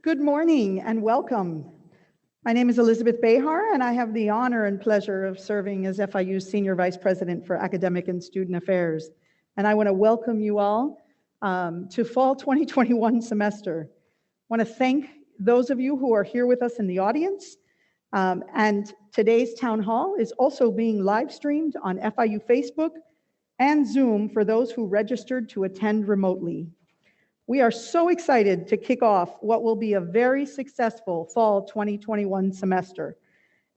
Good morning and welcome. My name is Elizabeth Behar, and I have the honor and pleasure of serving as FIU's Senior Vice President for Academic and Student Affairs. And I want to welcome you all to fall 2021 semester. I want to thank those of you who are here with us in the audience. And today's town hall is also being live streamed on FIU Facebook and Zoom for those who registered to attend remotely. We are so excited to kick off what will be a very successful fall 2021 semester.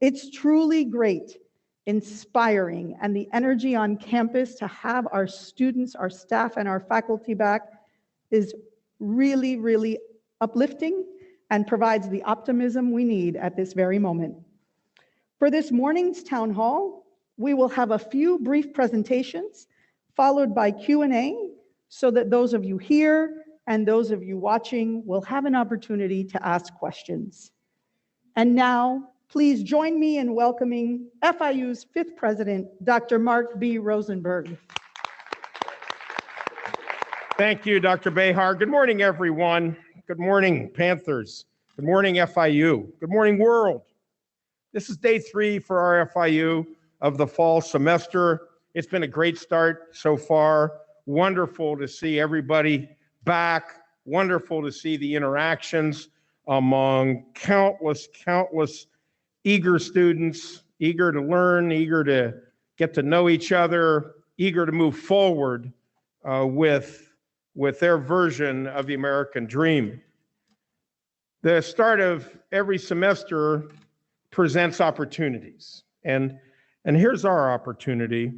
It's truly great, inspiring, and the energy on campus to have our students, our staff, and our faculty back is really, really uplifting and provides the optimism we need at this very moment. For this morning's town hall, we will have a few brief presentations followed by Q&A so that those of you here and those of you watching will have an opportunity to ask questions. And now, please join me in welcoming FIU's 5th President, Dr. Mark B. Rosenberg. Thank you, Dr. Behar. Good morning, everyone. Good morning, Panthers. Good morning, FIU. Good morning, world. This is day 3 for our FIU of the fall semester. It's been a great start so far. Wonderful to see everybody back. Wonderful to see the interactions among countless eager students, eager to learn, eager to get to know each other, eager to move forward with their version of the American dream. The start of every semester presents opportunities. And here's our opportunity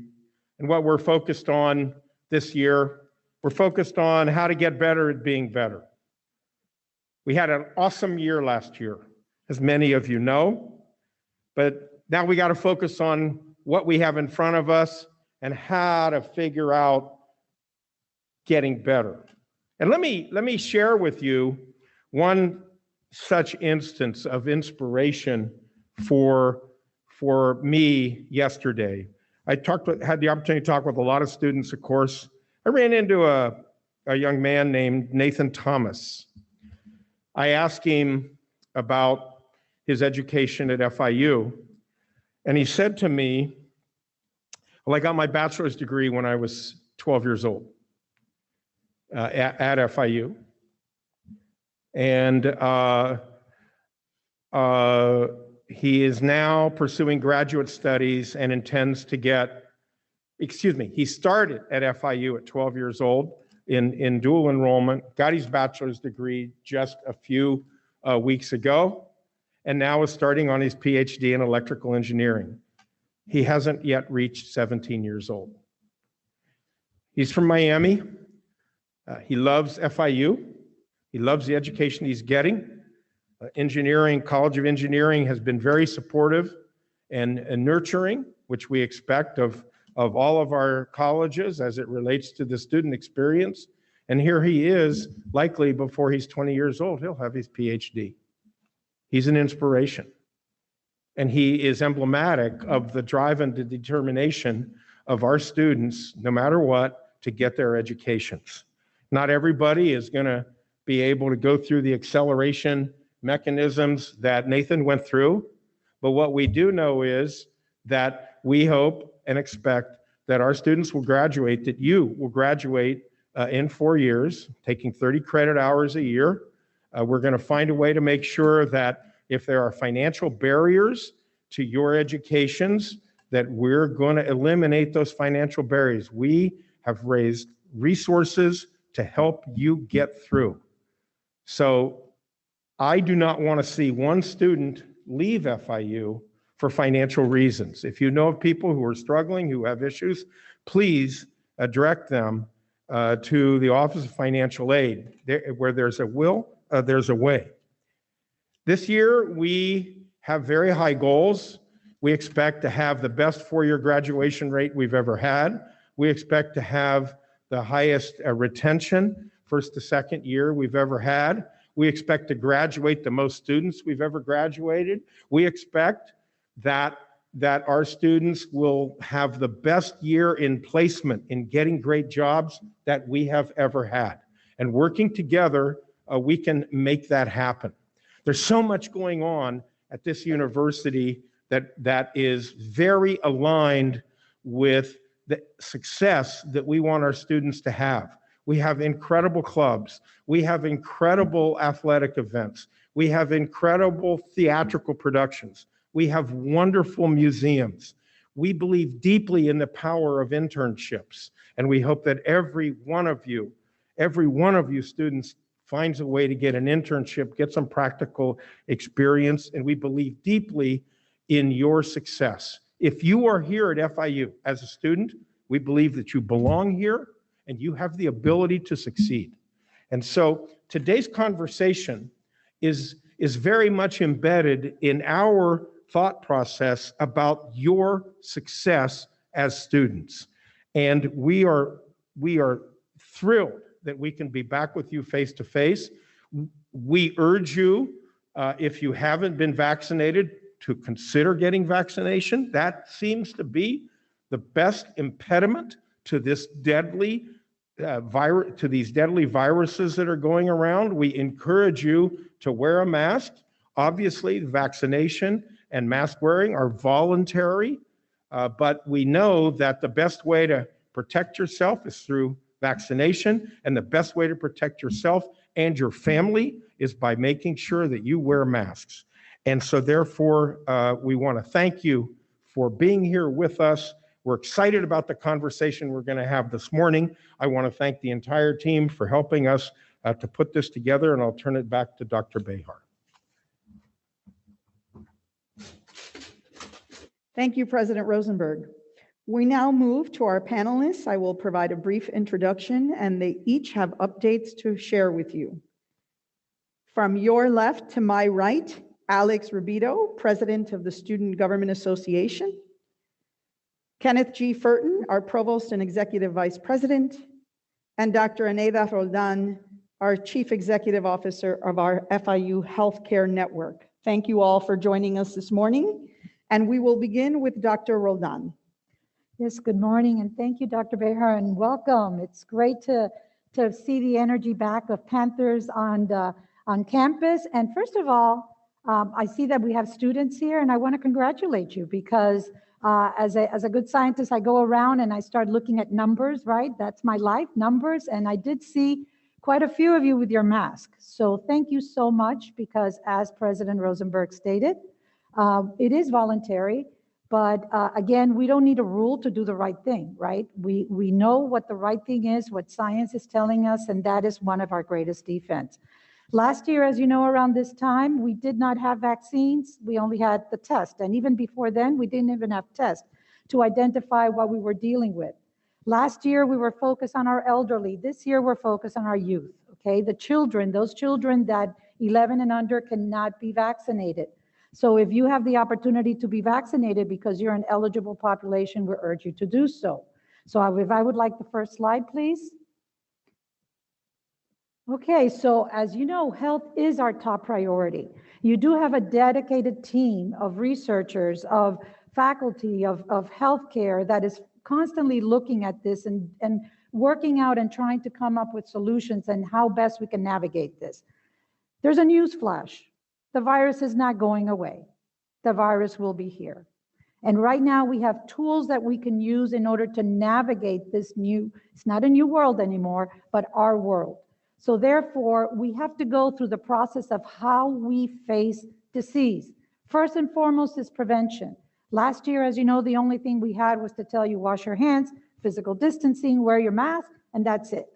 and what we're focused on this year. We're focused on how to get better at being better. We had an awesome year last year, as many of you know, but now we got to focus on what we have in front of us and how to figure out getting better. And let me share with you one such instance of inspiration for me yesterday. I had the opportunity to talk with a lot of students, of course. I ran into a young man named Nathan Thomas. I asked him about his education at FIU, and he said to me, well, I got my bachelor's degree when I was 12 years old at FIU. And he is now pursuing graduate studies and intends to he started at FIU at 12 years old in dual enrollment, got his bachelor's degree just a few weeks ago, and now is starting on his PhD in electrical engineering. He hasn't yet reached 17 years old. He's from Miami. He loves FIU. He loves the education he's getting. College of Engineering has been very supportive and nurturing, which we expect of all of our colleges as it relates to the student experience. And here he is, likely before he's 20 years old, he'll have his PhD. He's an inspiration. And he is emblematic of the drive and the determination of our students, no matter what, to get their educations. Not everybody is going to be able to go through the acceleration mechanisms that Nathan went through, but what we do know is that we hope and expect that our students will graduate, that you will graduate in 4 years, taking 30 credit hours a year. We're going to find a way to make sure that if there are financial barriers to your educations, that we're going to eliminate those financial barriers. We have raised resources to help you get through. So I do not want to see one student leave FIU for financial reasons. If you know of people who are struggling, who have issues, please direct them to the Office of Financial Aid. Where there's a will, there's a way. This year, we have very high goals. We expect to have the best 4-year graduation rate we've ever had. We expect to have the highest retention, first to second year we've ever had. We expect to graduate the most students we've ever graduated. We expect that our students will have the best year in placement in getting great jobs that we have ever had. And working together, we can make that happen. There's so much going on at this university that is very aligned with the success that we want our students to have. We have incredible clubs. We have incredible athletic events. We have incredible theatrical productions. We have wonderful museums. We believe deeply in the power of internships, and we hope that every one of you students finds a way to get an internship, get some practical experience, and we believe deeply in your success. If you are here at FIU as a student, we believe that you belong here and you have the ability to succeed. And so today's conversation is very much embedded in our thought process about your success as students. And we are thrilled that we can be back with you face to face. We urge you, if you haven't been vaccinated, to consider getting vaccination. That seems to be the best impediment to this deadly to these deadly viruses that are going around. We encourage you to wear a mask. Obviously, vaccination and mask wearing are voluntary, but we know that the best way to protect yourself is through vaccination, and the best way to protect yourself and your family is by making sure that you wear masks. And so therefore, we want to thank you for being here with us. We're excited about the conversation we're going to have this morning. I want to thank the entire team for helping us to put this together, and I'll turn it back to Dr. Behar. Thank you, President Rosenberg. We now move to our panelists. I will provide a brief introduction, and they each have updates to share with you. From your left to my right, Alex Rubido, President of the Student Government Association. Kenneth G. Furton, our Provost and Executive Vice President. And Dr. Aneda Roldan, our Chief Executive Officer of our FIU Healthcare Network. Thank you all for joining us this morning. And we will begin with Dr. Roldan. Yes, good morning, and thank you, Dr. Behar, and welcome. It's great to see the energy back of Panthers on campus. And first of all, I see that we have students here, and I want to congratulate you because as a good scientist, I go around and I start looking at numbers, right? That's my life, numbers, and I did see quite a few of you with your mask. So thank you so much, because as President Rosenberg stated, it is voluntary. But again, we don't need a rule to do the right thing, right? We know what the right thing is, what science is telling us, and that is one of our greatest defense. Last year, as you know, around this time, we did not have vaccines. We only had the test. And even before then, we didn't even have tests to identify what we were dealing with. Last year, we were focused on our elderly. This year, we're focused on our youth, okay? The children, those children that 11 and under cannot be vaccinated. So if you have the opportunity to be vaccinated because you're an eligible population, we urge you to do so. So if I would like the first slide, please. Okay, so as you know, health is our top priority. You do have a dedicated team of researchers, of faculty, of healthcare that is constantly looking at this and working out and trying to come up with solutions and how best we can navigate this. There's a news flash. The virus is not going away. The virus will be here. And right now we have tools that we can use in order to navigate this it's not a new world anymore, but our world. So therefore, we have to go through the process of how we face disease. First and foremost is prevention. Last year, as you know, the only thing we had was to tell you wash your hands, physical distancing, wear your mask, and that's it.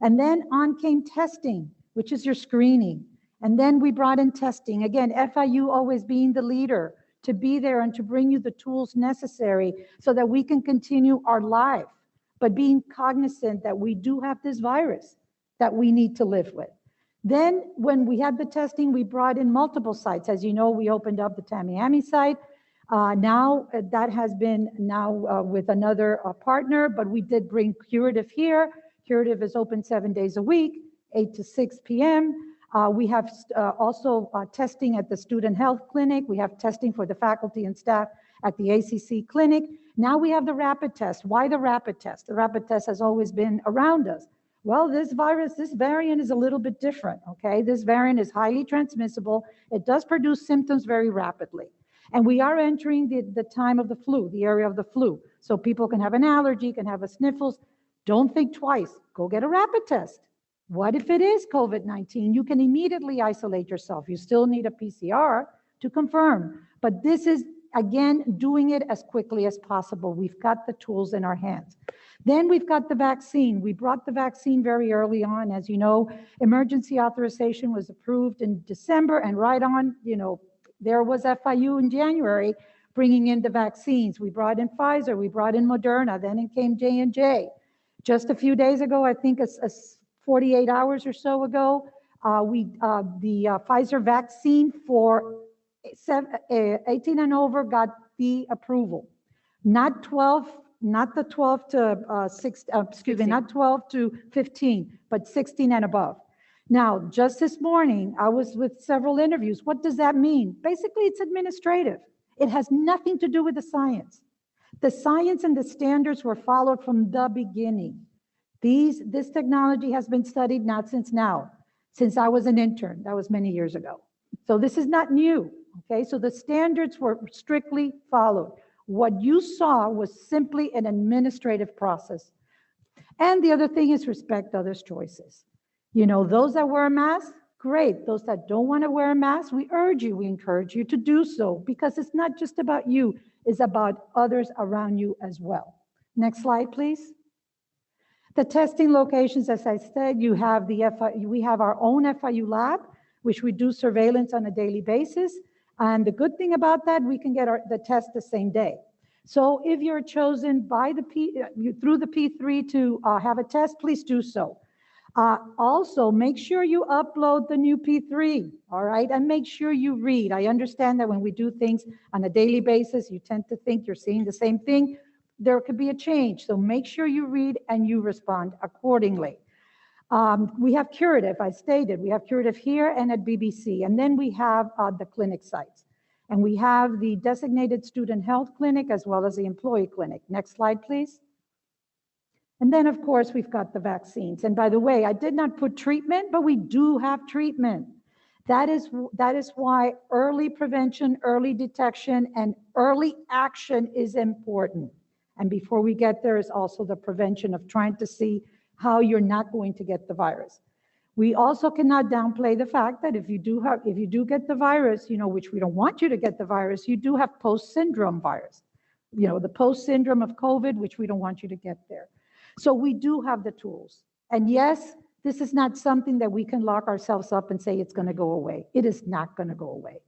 And then on came testing, which is your screening. And then we brought in testing. Again, FIU always being the leader to be there and to bring you the tools necessary so that we can continue our life, but being cognizant that we do have this virus that we need to live with. Then when we had the testing, we brought in multiple sites. As you know, we opened up the Tamiami site. Now that has been with another partner, but we did bring Curative here. Curative is open 7 days a week, 8 to 6 p.m. We have also testing at the Student Health Clinic. We have testing for the faculty and staff at the ACC Clinic. Now we have the rapid test. Why the rapid test? The rapid test has always been around us. Well, this virus, this variant is a little bit different, okay? This variant is highly transmissible. It does produce symptoms very rapidly. And we are entering the time of the flu, the area of the flu. So people can have an allergy, can have a sniffles. Don't think twice. Go get a rapid test. What if it is COVID-19? You can immediately isolate yourself. You still need a PCR to confirm. But this is, again, doing it as quickly as possible. We've got the tools in our hands. Then we've got the vaccine. We brought the vaccine very early on. As you know, emergency authorization was approved in December, and right on, there was FIU in January bringing in the vaccines. We brought in Pfizer, we brought in Moderna, then it came J&J. Just a few days ago, I think 48 hours or so ago, the Pfizer vaccine for 18 and over got the approval. Not the 12 to 16. Not 12 to 15, but 16 and above. Now, just this morning, I was with several interviews. What does that mean? Basically, it's administrative. It has nothing to do with the science. The science and the standards were followed from the beginning. This technology has been studied not since now, since I was an intern. That was many years ago. So this is not new, okay? So the standards were strictly followed. What you saw was simply an administrative process. And the other thing is respect others' choices. Those that wear a mask, great. Those that don't want to wear a mask, we encourage you to do so, because it's not just about you, it's about others around you as well. Next slide, please. The testing locations, as I said, we have our own FIU lab, which we do surveillance on a daily basis. And the good thing about that, we can get the test the same day. So if you're chosen by through the P3 to have a test, please do so. Also, make sure you upload the new P3, all right? And make sure you read. I understand that when we do things on a daily basis, you tend to think you're seeing the same thing. There could be a change. So make sure you read and you respond accordingly. We have curative, I stated. We have curative here and at BBC. And then we have the clinic sites. And we have the designated student health clinic as well as the employee clinic. Next slide, please. And then, of course, we've got the vaccines. And by the way, I did not put treatment, but we do have treatment. That is why early prevention, early detection, and early action is important. And before we get there is also the prevention of trying to see how you're not going to get the virus. We also cannot downplay the fact that if you do get the virus, which we don't want you to get the virus, you do have post-syndrome virus. The post-syndrome of COVID, which we don't want you to get there. So we do have the tools. And yes, this is not something that we can lock ourselves up and say it's going to go away. It is not going to go away.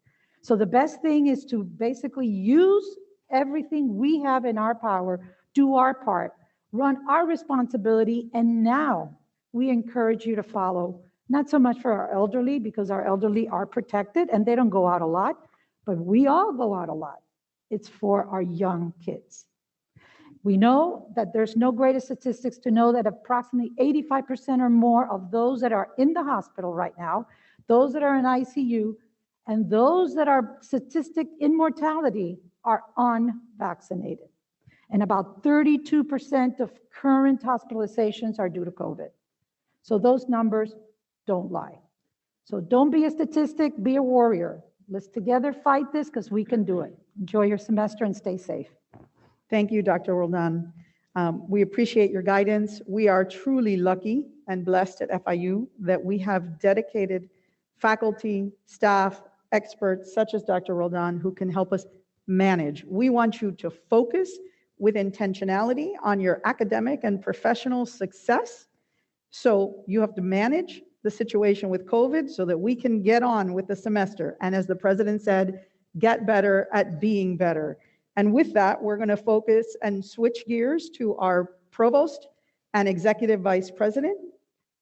So the best thing is to basically use everything we have in our power, do our part, run our responsibility, and now we encourage you to follow, not so much for our elderly, because our elderly are protected and they don't go out a lot, but we all go out a lot. It's for our young kids. We know that there's no greater statistics to know that approximately 85% or more of those that are in the hospital right now, those that are in ICU, and those that are statistic in mortality are unvaccinated. And about 32% of current hospitalizations are due to COVID. So those numbers don't lie. So don't be a statistic, be a warrior. Let's together fight this because we can do it. Enjoy your semester and stay safe. Thank you, Dr. Roldan. We appreciate your guidance. We are truly lucky and blessed at FIU that we have dedicated faculty, staff, experts such as Dr. Roldan who can help us manage. We want you to focus with intentionality on your academic and professional success. So you have to manage the situation with COVID so that we can get on with the semester. And as the president said, get better at being better. And with that, we're going to focus and switch gears to our provost and executive vice president,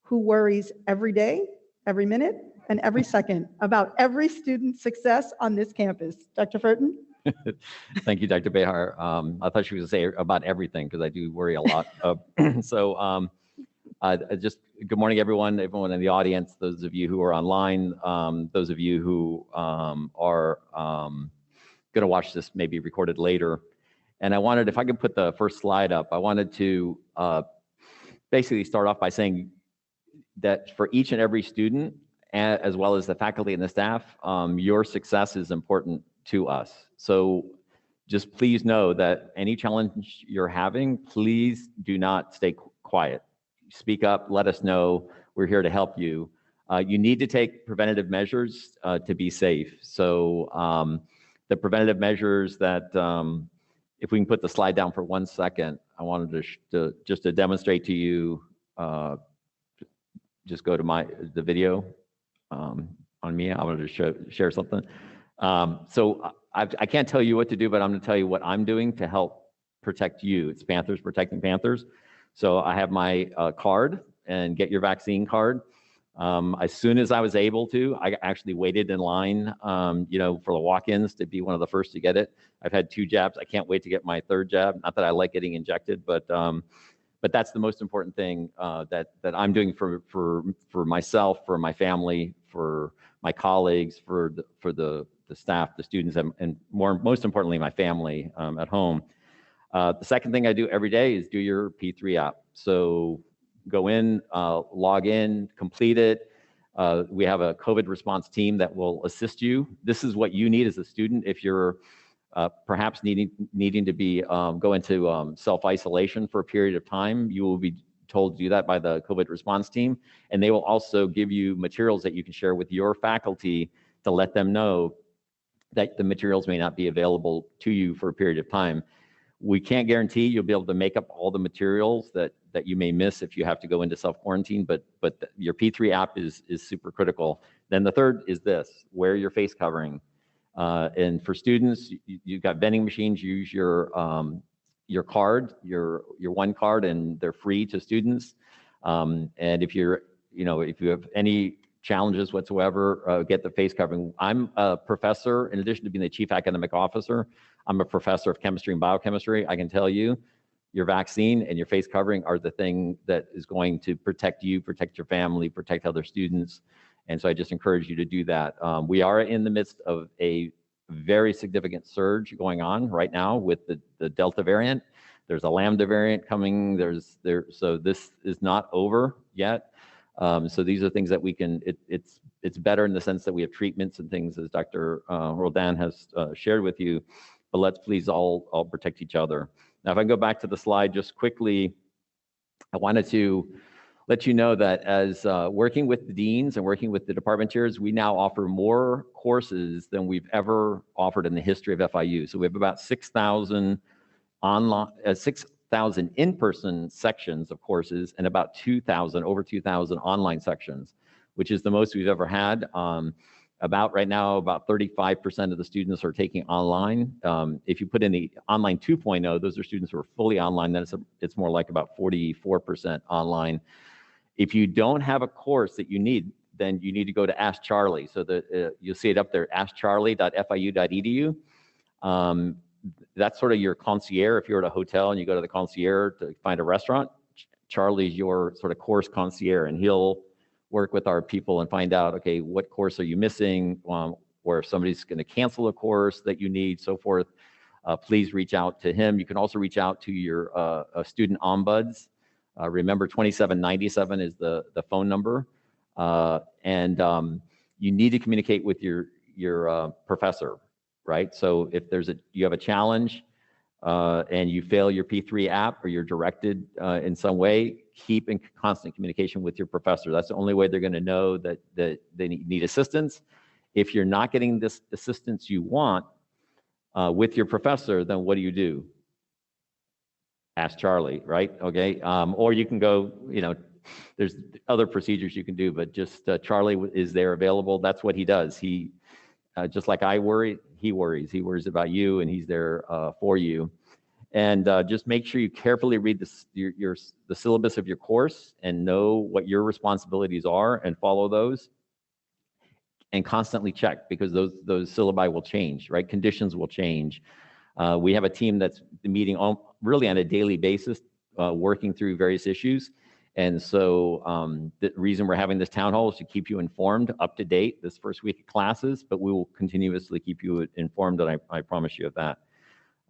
who worries every day, every minute, and every second about every student's success on this campus. Dr. Furton? Thank you, Dr. Behar. I thought she was going to say about everything, because I do worry a lot. Just good morning, everyone in the audience, those of you who are online, those of you who are going to watch this maybe recorded later. And I wanted, if I could put the first slide up, I wanted to basically start off by saying that for each and every student, as well as the faculty and the staff, your success is important to us. So just please know that any challenge you're having, please do not stay quiet. Speak up, let us know. We're here to help you. You need to take preventative measures to be safe. So the preventative measures that, if we can put the slide down for 1 second, I wanted to demonstrate to you, just go to the video on me. I wanted to share something. So I can't tell you what to do, but I'm going to tell you what I'm doing to help protect you. It's Panthers Protecting Panthers. So I have my card, and get your vaccine card. As soon as I was able to, I actually waited in line, for the walk-ins to be one of the first to get it. I've had 2 jabs. I can't wait to get my 3rd jab. Not that I like getting injected, but that's the most important thing that I'm doing for myself, for my family, for my colleagues, for the staff, the students, and most importantly, my family at home. The second thing I do every day is do your P3 app. So go in, log in, complete it. We have a COVID response team that will assist you. This is what you need as a student if you're perhaps needing to be go into self-isolation for a period of time. You will be told to do that by the COVID response team, and they will also give you materials that you can share with your faculty to let them know that the materials may not be available to you for a period of time. We can't guarantee you'll be able to make up all the materials that you may miss if you have to go into self-quarantine, but your P3 app is super critical. Then the third is this: wear your face covering. And for students, you've got vending machines. Use your card, your one card, and they're free to students. And if if you have any challenges whatsoever, get the face covering. I'm a professor, in addition to being the chief academic officer, I'm a professor of chemistry and biochemistry. I can tell you, your vaccine and your face covering are the thing that is going to protect you, protect your family, protect other students. And so I just encourage you to do that. We are in the midst of a very significant surge going on right now with the Delta variant. There's a Lambda variant coming. So this is not over yet. So these are things that we can, it's better in the sense that we have treatments and things, as Dr. Roldan has shared with you, but let's please all protect each other. Now, if I go back to the slide just quickly, I wanted to let you know that as working with the deans and working with the department chairs, we now offer more courses than we've ever offered in the history of FIU. So we have about 6,000 online, 6,000 in-person sections of courses and about over 2,000 online sections, which is the most we've ever had. Right now, about 35% of the students are taking online. If you put in the online 2.0, those are students who are fully online, then it's more like about 44% online. If you don't have a course that you need, then you need to go to Ask Charlie. So you'll see it up there, askcharlie.fiu.edu. That's sort of your concierge. If you're at a hotel and you go to the concierge to find a restaurant, Charlie's your sort of course concierge, and he'll work with our people and find out, okay, what course are you missing, or if somebody's going to cancel a course that you need, so forth. Please reach out to him. You can also reach out to your student ombuds. Remember, 2797 is the phone number, and you need to communicate with your professor, right? So if you have a challenge and you fail your P3 app, or you're directed in some way, keep in constant communication with your professor. That's the only way they're going to know that they need assistance. If you're not getting this assistance you want with your professor, then what do? Ask Charlie, right? Okay. Or you can go, there's other procedures you can do, but just Charlie is there available. That's what he does. He, just like I worry, he worries. He worries about you, and he's there for you. And just make sure you carefully read the syllabus of your course and know what your responsibilities are and follow those. And constantly check, because those syllabi will change, right? Conditions will change. We have a team that's meeting really on a daily basis, working through various issues. And so the reason we're having this town hall is to keep you informed, up to date this first week of classes, but we will continuously keep you informed, and I promise you of that.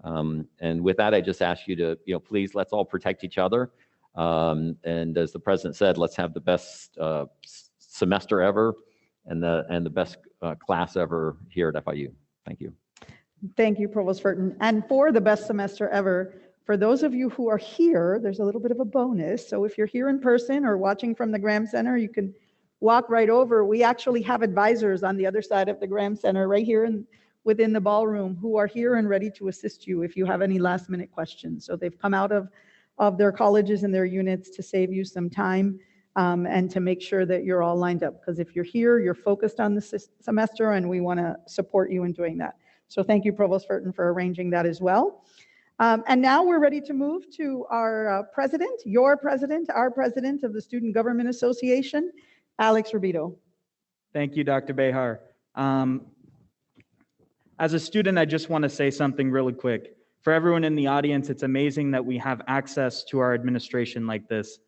And with that, I just ask you to, please, let's all protect each other. And as the president said, let's have the best semester ever and the best class ever here at FIU. Thank you. Thank you, Provost Furton. And for the best semester ever, for those of you who are here, there's a little bit of a bonus. So if you're here in person or watching from the Graham Center, you can walk right over. We actually have advisors on the other side of the Graham Center right here within the ballroom who are here and ready to assist you if you have any last minute questions. So they've come out of their colleges and their units to save you some time and to make sure that you're all lined up. Because if you're here, you're focused on the semester and we want to support you in doing that. So thank you, Provost Furton, for arranging that as well. And now we're ready to move to our president, your president, our president of the Student Government Association, Alex Rubido. Thank you, Dr. Behar. As a student, I just want to say something really quick. For everyone in the audience, it's amazing that we have access to our administration like this.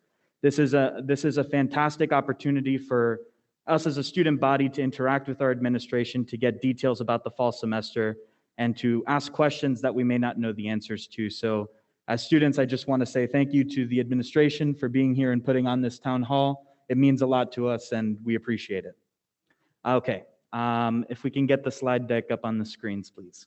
This is a fantastic opportunity for us as a student body to interact with our administration, to get details about the fall semester, and to ask questions that we may not know the answers to. So as students, I just want to say thank you to the administration for being here and putting on this town hall. It means a lot to us and we appreciate it. Okay, if we can get the slide deck up on the screens, please.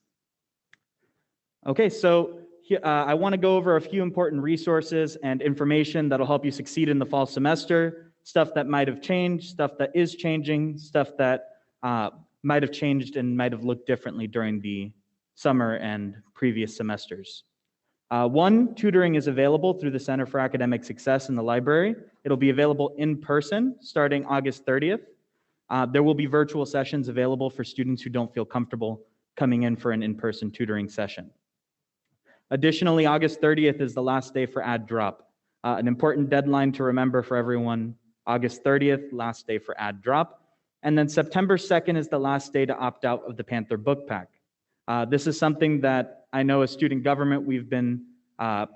Okay, so I want to go over a few important resources and information that'll help you succeed in the fall semester, stuff that might have changed, stuff that is changing, stuff that might have changed and might have looked differently during the summer and previous semesters. One, tutoring is available through the Center for Academic Success in the library. It'll be available in person starting August 30th. There will be virtual sessions available for students who don't feel comfortable coming in for an in-person tutoring session. Additionally, August 30th is the last day for ad drop. An important deadline to remember for everyone, August 30th, last day for ad drop. And then September 2nd is the last day to opt out of the Panther Book Pack. This is something that I know as student government we've been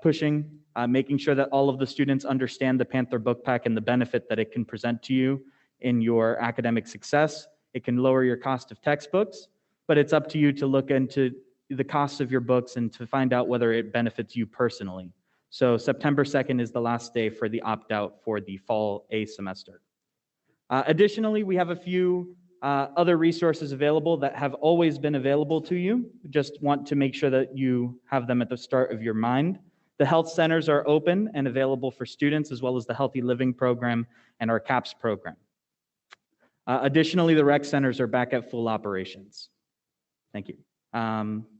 pushing, making sure that all of the students understand the Panther Book Pack and the benefit that it can present to you in your academic success. It can lower your cost of textbooks, but it's up to you to look into the cost of your books and to find out whether it benefits you personally. So September 2nd is the last day for the opt-out for the fall A semester. Additionally, we have a few other resources available that have always been available to you. Just want to make sure that you have them at the start of your mind. The health centers are open and available for students, as well as the Healthy Living Program and our CAPS program. Additionally, the rec centers are back at full operations. Thank you.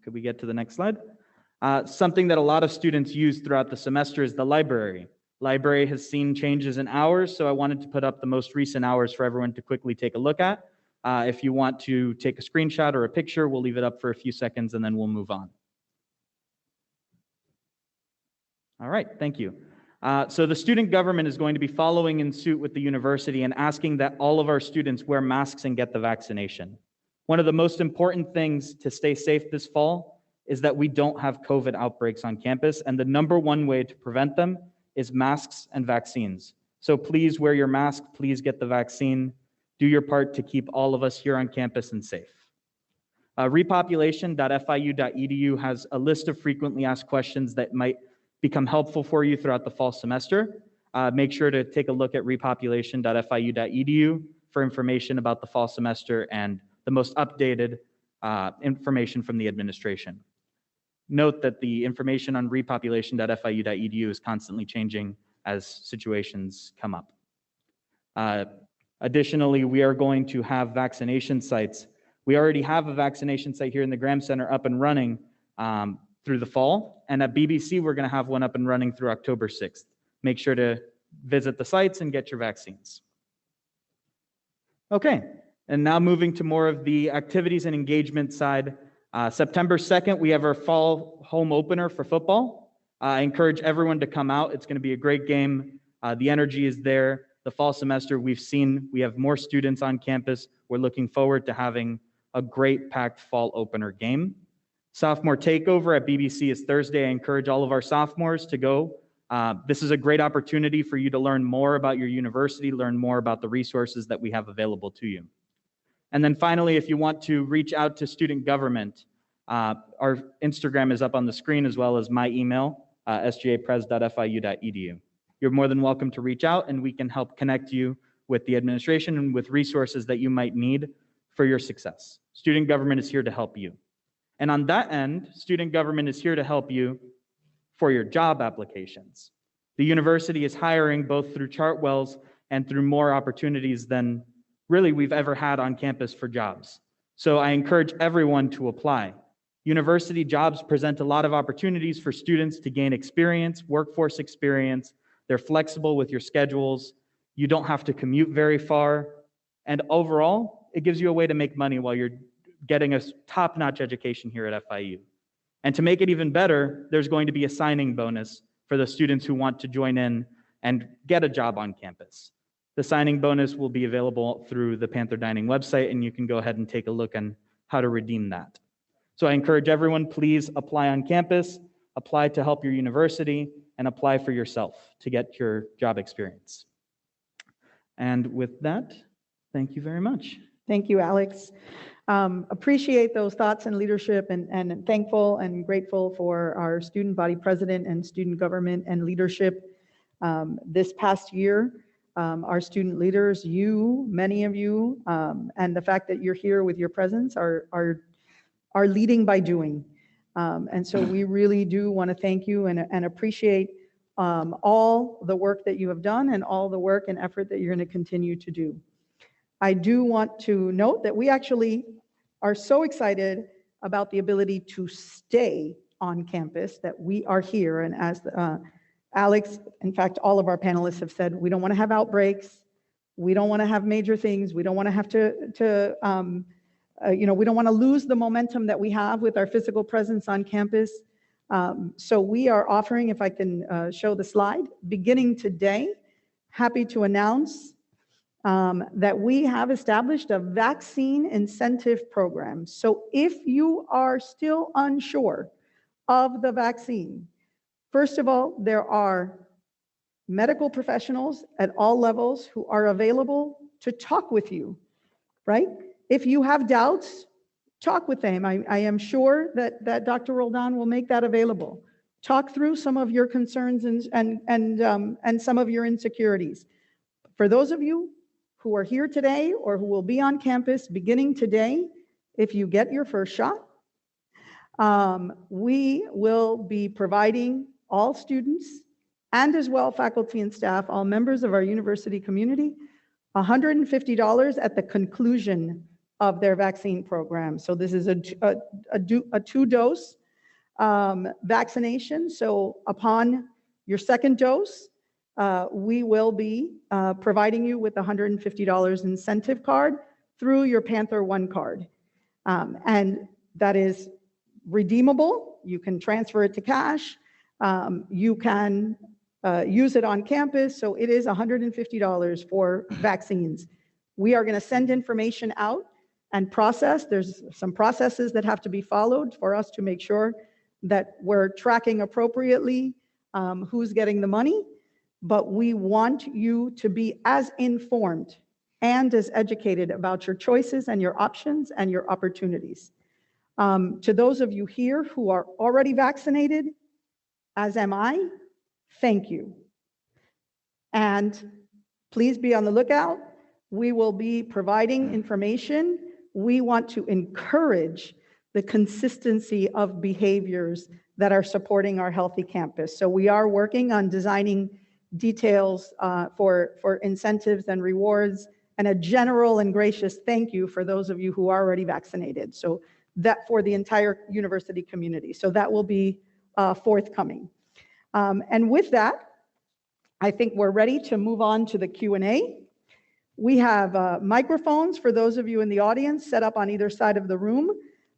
Could we get to the next slide? Something that a lot of students use throughout the semester is the library. Library has seen changes in hours, so I wanted to put up the most recent hours for everyone to quickly take a look at. If you want to take a screenshot or a picture, we'll leave it up for a few seconds and then we'll move on. All right, thank you. So the student government is going to be following in suit with the university and asking that all of our students wear masks and get the vaccination. One of the most important things to stay safe this fall is that we don't have COVID outbreaks on campus, and the #1 way to prevent them is masks and vaccines. So please wear your mask, please get the vaccine, do your part to keep all of us here on campus and safe. Repopulation.fiu.edu has a list of frequently asked questions that might become helpful for you throughout the fall semester. Make sure to take a look at repopulation.fiu.edu for information about the fall semester and the most updated information from the administration. Note that the information on repopulation.fiu.edu is constantly changing as situations come up. Additionally, we are going to have vaccination sites. We already have a vaccination site here in the Graham Center up and running through the fall, and at BBC, we're going to have one up and running through October 6th. Make sure to visit the sites and get your vaccines. Okay, and now moving to more of the activities and engagement side. September 2nd, we have our fall home opener for football. I encourage everyone to come out. It's going to be a great game. The energy is there. The fall semester, we have more students on campus. We're looking forward to having a great packed fall opener game. Sophomore takeover at BBC is Thursday. I encourage all of our sophomores to go. This is a great opportunity for you to learn more about your university, learn more about the resources that we have available to you. And then finally, if you want to reach out to student government, our Instagram is up on the screen, as well as my email, sjapres.fiu.edu. you're more than welcome to reach out and we can help connect you with the administration and with resources that you might need for your success. Student government is here to help you. And on that end, student government is here to help you for your job applications. The university is hiring both through Chartwells and through more opportunities than really we've ever had on campus for jobs. So I encourage everyone to apply. University jobs present a lot of opportunities for students to gain experience, workforce experience. They're flexible with your schedules. You don't have to commute very far. And overall, it gives you a way to make money while you're getting a top-notch education here at FIU. And to make it even better, there's going to be a signing bonus for the students who want to join in and get a job on campus. The signing bonus will be available through the Panther Dining website, and you can go ahead and take a look on how to redeem that. So I encourage everyone, please apply on campus, apply to help your university, and apply for yourself to get your job experience. And with that, thank you very much. Thank you, Alex. Appreciate those thoughts and leadership, and thankful and grateful for our student body president and student government and leadership. This past year, our student leaders, many of you, and the fact that you're here with your presence are leading by doing. And so we really do want to thank you and appreciate all the work that you have done and all the work and effort that you're going to continue to do. I do want to note that we actually are so excited about the ability to stay on campus, that we are here. And as Alex, in fact, all of our panelists have said, we don't want to have outbreaks. We don't want to have major things. We don't want to have we don't want to lose the momentum that we have with our physical presence on campus. So we are offering, if I can show the slide, beginning today, happy to announce that we have established a vaccine incentive program. So if you are still unsure of the vaccine, first of all, there are medical professionals at all levels who are available to talk with you, right? If you have doubts, talk with them. I am sure that Dr. Roldan will make that available. Talk through some of your concerns and some of your insecurities. For those of you who are here today or who will be on campus beginning today, if you get your first shot, we will be providing all students and as well faculty and staff, all members of our university community, $150 at the conclusion of their vaccine program. So this is a two-dose vaccination. So upon your second dose, we will be providing you with $150 incentive card through your Panther One card. And that is redeemable. You can transfer it to cash. You can use it on campus. So it is $150 for vaccines. We are going to send information out and process. There's some processes that have to be followed for us to make sure that we're tracking appropriately who's getting the money. But we want you to be as informed and as educated about your choices and your options and your opportunities. To those of you here who are already vaccinated, as am I, thank you. And please be on the lookout. We will be providing information. We want to encourage the consistency of behaviors that are supporting our healthy campus. So we are working on designing details for incentives and rewards, and a general and gracious thank you for those of you who are already vaccinated. So that for the entire university community. So that will be forthcoming. And with that, I think we're ready to move on to the Q&A. We have microphones for those of you in the audience set up on either side of the room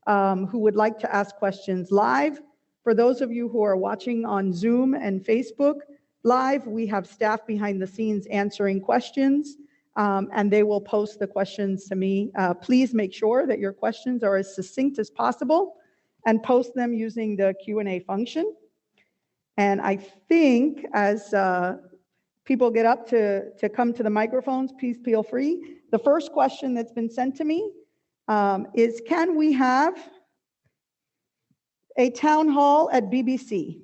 who would like to ask questions live. For those of you who are watching on Zoom and Facebook Live, we have staff behind the scenes answering questions, and they will post the questions to me. Please make sure that your questions are as succinct as possible and post them using the Q&A function. And I think as people get up to come to the microphones, please feel free. The first question that's been sent to me is, can we have a town hall at BBC?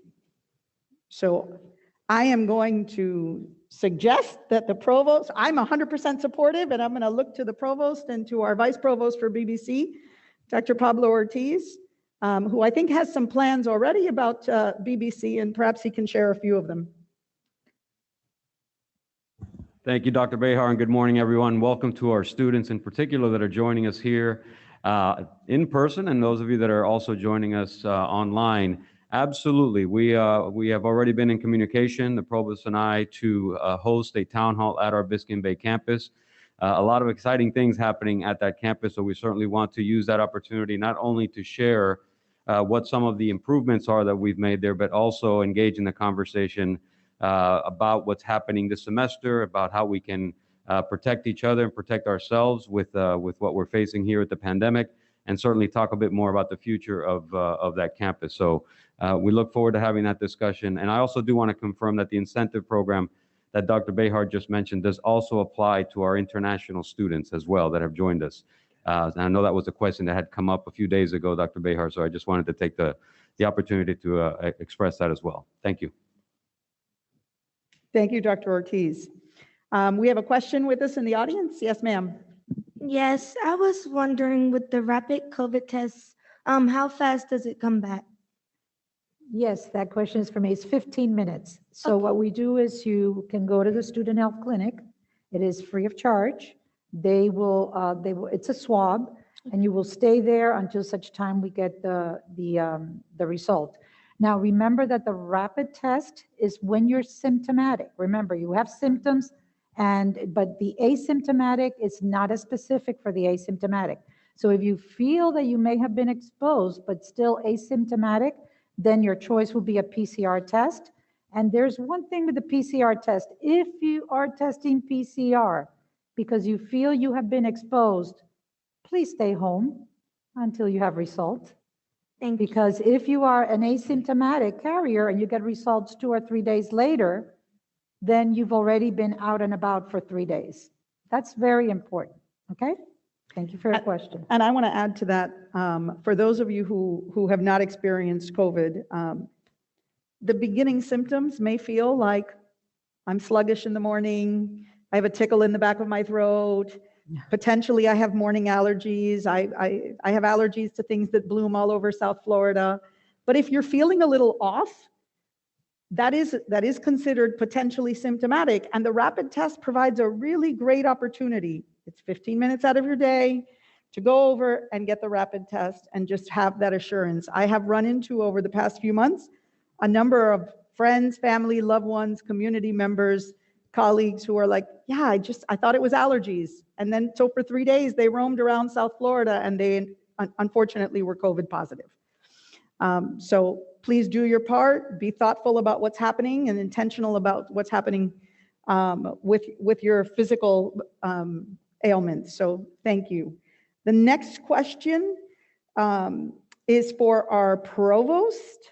So I am going to suggest that the provost, I'm 100% supportive, and I'm going to look to the provost and to our vice provost for BBC, Dr. Pablo Ortiz, who I think has some plans already about BBC, and perhaps he can share a few of them. Thank you, Dr. Behar, and good morning, everyone. Welcome to our students in particular that are joining us here in person, and those of you that are also joining us online. Absolutely, we have already been in communication, the provost and I, to host a town hall at our Biscayne Bay campus. A lot of exciting things happening at that campus, so we certainly want to use that opportunity not only to share what some of the improvements are that we've made there, but also engage in the conversation about what's happening this semester, about how we can protect each other and protect ourselves with what we're facing here with the pandemic, and certainly talk a bit more about the future of that campus. So we look forward to having that discussion. And I also do want to confirm that the incentive program that Dr. Behar just mentioned does also apply to our international students as well that have joined us. And I know that was a question that had come up a few days ago, Dr. Behar, so I just wanted to take the opportunity to express that as well. Thank you. Thank you, Dr. Ortiz. We have a question with us in the audience. Yes, ma'am. Yes, I was wondering with the rapid COVID tests, how fast does it come back? Yes, that question is for me. It's 15 minutes. So what we do is you can go to the student health clinic. It is free of charge. They will, it's a swab, and you will stay there until such time we get the result. Now, remember that the rapid test is when you're symptomatic. Remember, you have symptoms, but the asymptomatic is not as specific for the asymptomatic. So if you feel that you may have been exposed, but still asymptomatic, then your choice will be a PCR test. And there's one thing with the PCR test. If you are testing PCR because you feel you have been exposed, please stay home until you have results. Because if you are an asymptomatic carrier and you get results 2 or 3 days later, then you've already been out and about for 3 days. That's very important, okay? Thank you for your question. And I want to add to that, for those of you who have not experienced COVID, the beginning symptoms may feel like I'm sluggish in the morning, I have a tickle in the back of my throat, potentially I have morning allergies, I have allergies to things that bloom all over South Florida. But if you're feeling a little off, that is considered potentially symptomatic, and the rapid test provides a really great opportunity. It's 15 minutes out of your day to go over and get the rapid test and just have that assurance. I have run into, over the past few months, a number of friends, family, loved ones, community members, colleagues who are like, yeah, I thought it was allergies. And then so for 3 days, they roamed around South Florida and they unfortunately were COVID positive. So please do your part, be thoughtful about what's happening and intentional about what's happening with your physical ailments. So thank you. The next question is for our provost.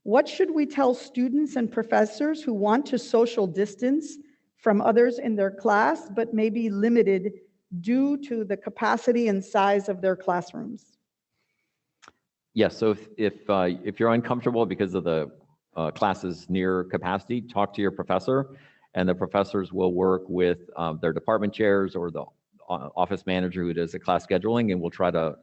What should we tell students and professors who want to social distance from others in their class, but may be limited due to the capacity and size of their classrooms? Yes, so if you're uncomfortable because of the classes near capacity, talk to your professor, and the professors will work with their department chairs or the office manager who does the class scheduling, and we'll try to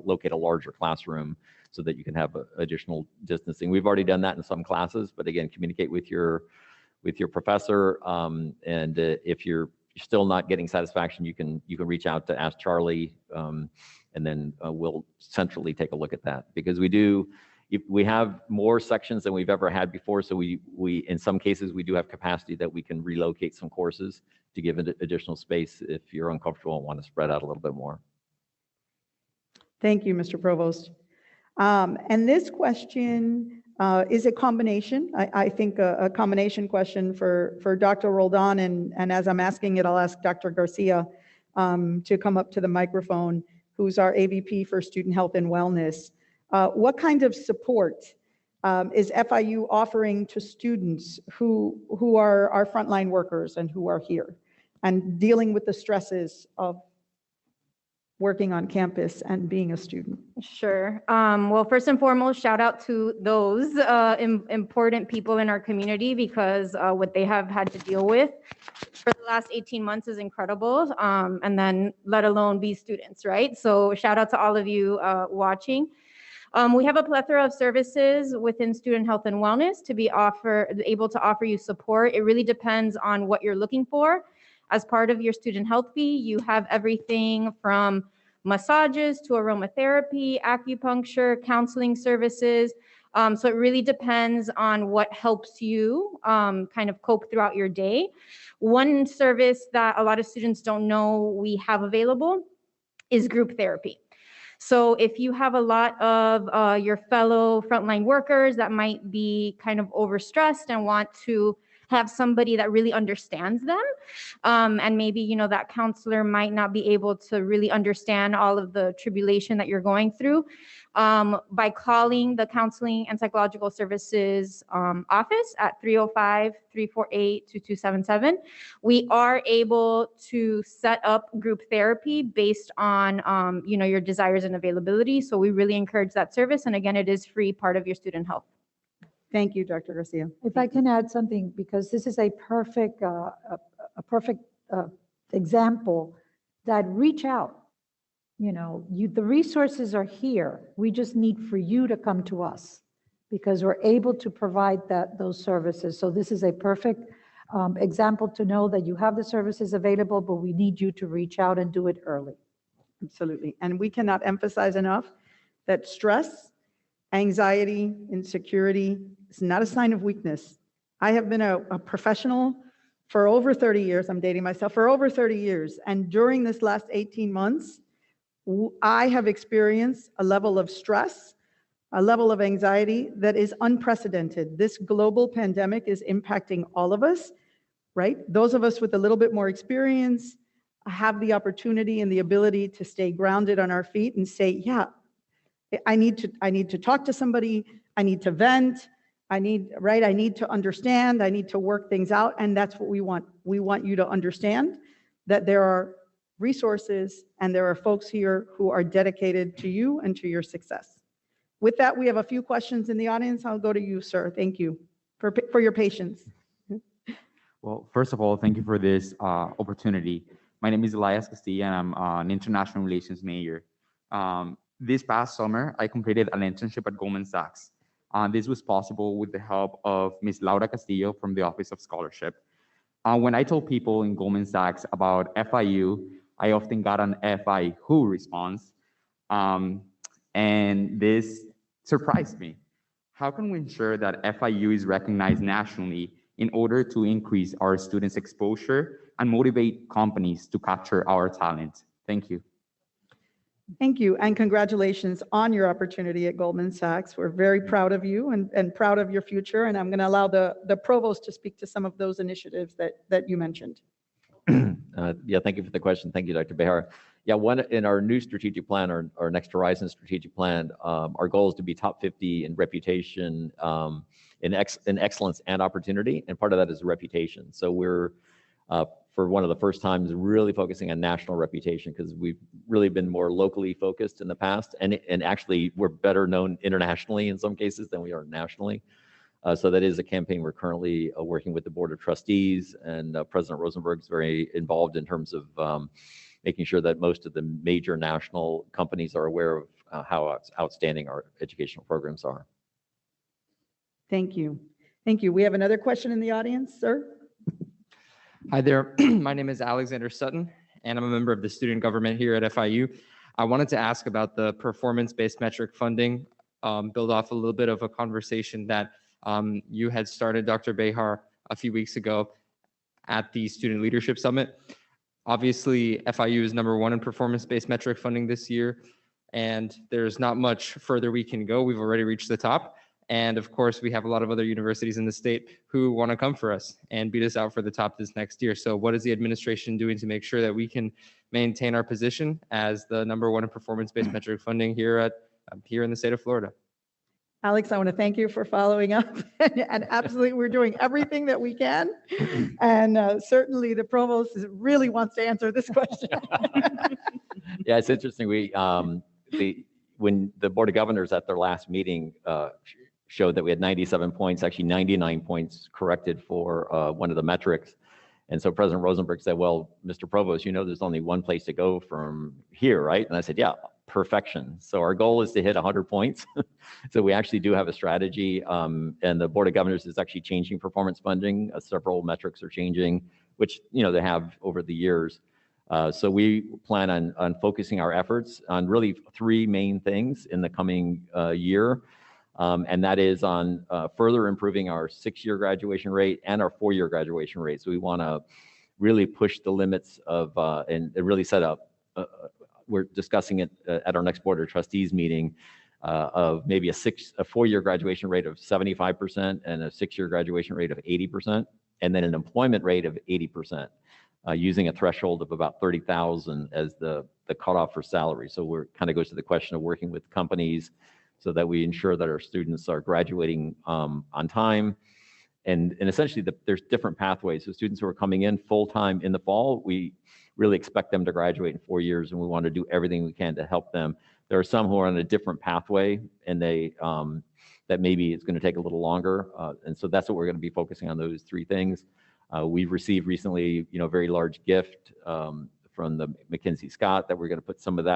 locate a larger classroom so that you can have additional distancing. We've already done that in some classes, but again, communicate with your professor, and if you're still not getting satisfaction, you can reach out to Ask Charlie, and then we'll centrally take a look at that, because we have more sections than we've ever had before. So we in some cases we do have capacity that we can relocate some courses to give it additional space if you're uncomfortable and want to spread out a little bit more. Thank you, Mr. Provost. And this question is a combination. I think a combination question for Dr. Roldan, and as I'm asking it, I'll ask Dr. Garcia to come up to the microphone, who's our AVP for Student Health and Wellness. What kind of support is FIU offering to students who are our frontline workers and who are here and dealing with the stresses of working on campus and being a student? Sure. Well, first and foremost, shout out to those important people in our community because what they have had to deal with for the last 18 months is incredible. And then let alone be students, right? So shout out to all of you watching. We have a plethora of services within student health and wellness to be able to offer you support. It really depends on what you're looking for. As part of your student health fee, you have everything from massages to aromatherapy, acupuncture, counseling services. So it really depends on what helps you kind of cope throughout your day. One service that a lot of students don't know we have available is group therapy. So if you have a lot of your fellow frontline workers that might be kind of overstressed and want to have somebody that really understands them, and maybe, you know, that counselor might not be able to really understand all of the tribulation that you're going through, by calling the Counseling and Psychological Services office at 305-348-2277, we are able to set up group therapy based on, you know, your desires and availability. So we really encourage that service. And again, it is free, part of your student health. Thank you, Dr. Garcia. If I can add something, because this is a perfect example that reach out. You know, the resources are here. We just need for you to come to us because we're able to provide those services. So this is a perfect example to know that you have the services available, but we need you to reach out and do it early. Absolutely. And we cannot emphasize enough that stress, anxiety, insecurity is not a sign of weakness. I have been a professional for over 30 years. I'm dating myself for over 30 years. And during this last 18 months, I have experienced a level of stress, a level of anxiety that is unprecedented. This global pandemic is impacting all of us, right? Those of us with a little bit more experience have the opportunity and the ability to stay grounded on our feet and say, yeah, I need to talk to somebody. I need to vent. I need to understand. I need to work things out. And that's what we want. We want you to understand that there are resources and there are folks here who are dedicated to you and to your success. With that, we have a few questions in the audience. I'll go to you, sir. Thank you for your patience. Well, first of all, thank you for this opportunity. My name is Elias Castilla, and I'm an international relations major. This past summer, I completed an internship at Goldman Sachs. This was possible with the help of Ms. Laura Castillo from the Office of Scholarship. When I told people in Goldman Sachs about FIU, I often got an FI who response, and this surprised me. How can we ensure that FIU is recognized nationally in order to increase our students' exposure and motivate companies to capture our talent? Thank you. Thank you, and congratulations on your opportunity at Goldman Sachs. We're very proud of you and proud of your future, and I'm going to allow the provost to speak to some of those initiatives that you mentioned. Yeah, thank you for the question. Thank you, Dr. Behar. Yeah, in our new strategic plan, our Next Horizon strategic plan, our goal is to be top 50 in reputation, in excellence and opportunity, and part of that is reputation. So we're, for one of the first times, really focusing on national reputation because we've really been more locally focused in the past, and actually we're better known internationally in some cases than we are nationally. So that is a campaign we're currently working with the Board of Trustees, and President Rosenberg is very involved in terms of making sure that most of the major national companies are aware of how outstanding our educational programs are. Thank you. Thank you. We have another question in the audience, sir. Hi there. My name is Alexander Sutton, and I'm a member of the student government here at FIU. I wanted to ask about the performance-based metric funding, build off a little bit of a conversation that you had started, Dr. Behar, a few weeks ago at the Student Leadership Summit. Obviously, FIU is #1 in performance-based metric funding this year, and there's not much further we can go. We've already reached the top. And of course, we have a lot of other universities in the state who want to come for us and beat us out for the top this next year. So what is the administration doing to make sure that we can maintain our position as the #1 in performance-based metric funding here in the state of Florida? Alex, I want to thank you for following up. And absolutely, we're doing everything that we can. And certainly the provost really wants to answer this question. Yeah, it's interesting. When the Board of Governors at their last meeting showed that we had 97 points, actually 99 points corrected for one of the metrics. And so President Rosenberg said, well, Mr. Provost, you know there's only one place to go from here, right? And I said, yeah, perfection. So our goal is to hit 100 points. So we actually do have a strategy. And the Board of Governors is actually changing performance funding. Several metrics are changing, which they have over the years. So we plan on focusing our efforts on really three main things in the coming year. And that is on further improving our 6-year graduation rate and our 4-year graduation rate. So we want to really push the limits of and really set up. We're discussing it at our next Board of Trustees meeting of maybe a 4-year graduation rate of 75% and a 6-year graduation rate of 80%, and then an employment rate of 80%, using a threshold of about 30,000 as the cutoff for salary. So we're kind of goes to the question of working with companies so that we ensure that our students are graduating on time. And essentially, there's different pathways. So students who are coming in full-time in the fall, we really expect them to graduate in 4 years, and we want to do everything we can to help them. There are some who are on a different pathway, and that maybe it's going to take a little longer. And so that's what we're going to be focusing on, those three things. We've received recently, a very large gift from the McKinsey Scott that we're going to put some of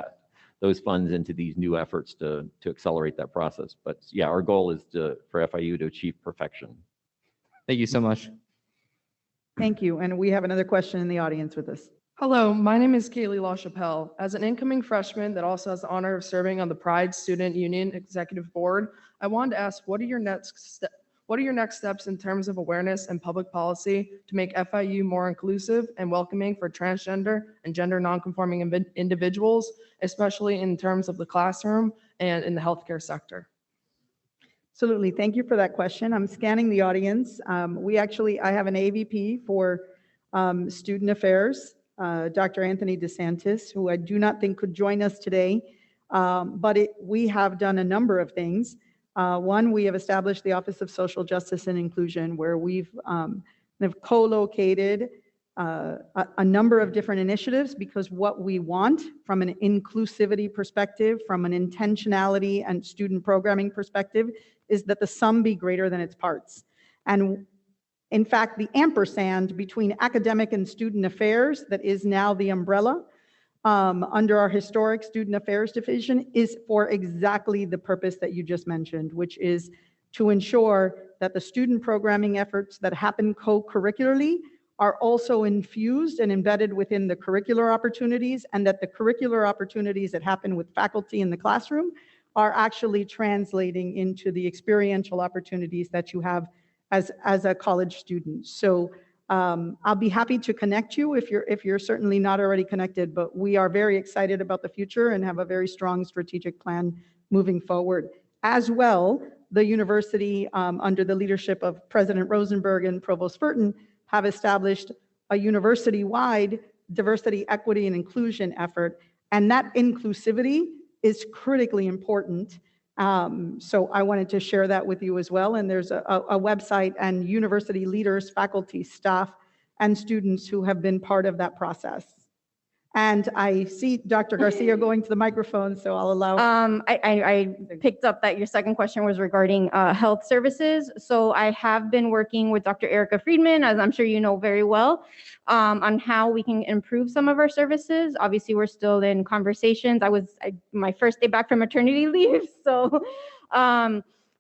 those funds into these new efforts to accelerate that process. But yeah, our goal is for FIU to achieve perfection. Thank you so much. Thank you. And we have another question in the audience with us. Hello, my name is Kaylee LaChapelle. As an incoming freshman that also has the honor of serving on the Pride Student Union Executive Board, I wanted to ask, what are your next steps in terms of awareness and public policy to make FIU more inclusive and welcoming for transgender and gender nonconforming individuals, especially in terms of the classroom and in the healthcare sector? Absolutely. Thank you for that question. I'm scanning the audience. I have an AVP for Student Affairs, Dr. Anthony DeSantis, who I do not think could join us today, but we have done a number of things. One, we have established the Office of Social Justice and Inclusion, where we've co-located a number of different initiatives, because what we want from an inclusivity perspective, from an intentionality and student programming perspective, is that the sum be greater than its parts. And in fact, the ampersand between academic and student affairs that is now the umbrella under our historic student affairs division is for exactly the purpose that you just mentioned, which is to ensure that the student programming efforts that happen co-curricularly are also infused and embedded within the curricular opportunities, and that the curricular opportunities that happen with faculty in the classroom are actually translating into the experiential opportunities that you have as a college student. So I'll be happy to connect you if you're certainly not already connected, but we are very excited about the future and have a very strong strategic plan moving forward. As well, the university, under the leadership of President Rosenberg and Provost Furton, have established a university-wide diversity, equity, and inclusion effort, and that inclusivity is critically important. So I wanted to share that with you as well. And there's a website and university leaders, faculty, staff, and students who have been part of that process. And I see Dr. Garcia going to the microphone, so I'll allow. I picked up that your second question was regarding health services. So I have been working with Dr. Erica Friedman, as I'm sure you know very well, on how we can improve some of our services. Obviously, we're still in conversations. My first day back from maternity leave, so.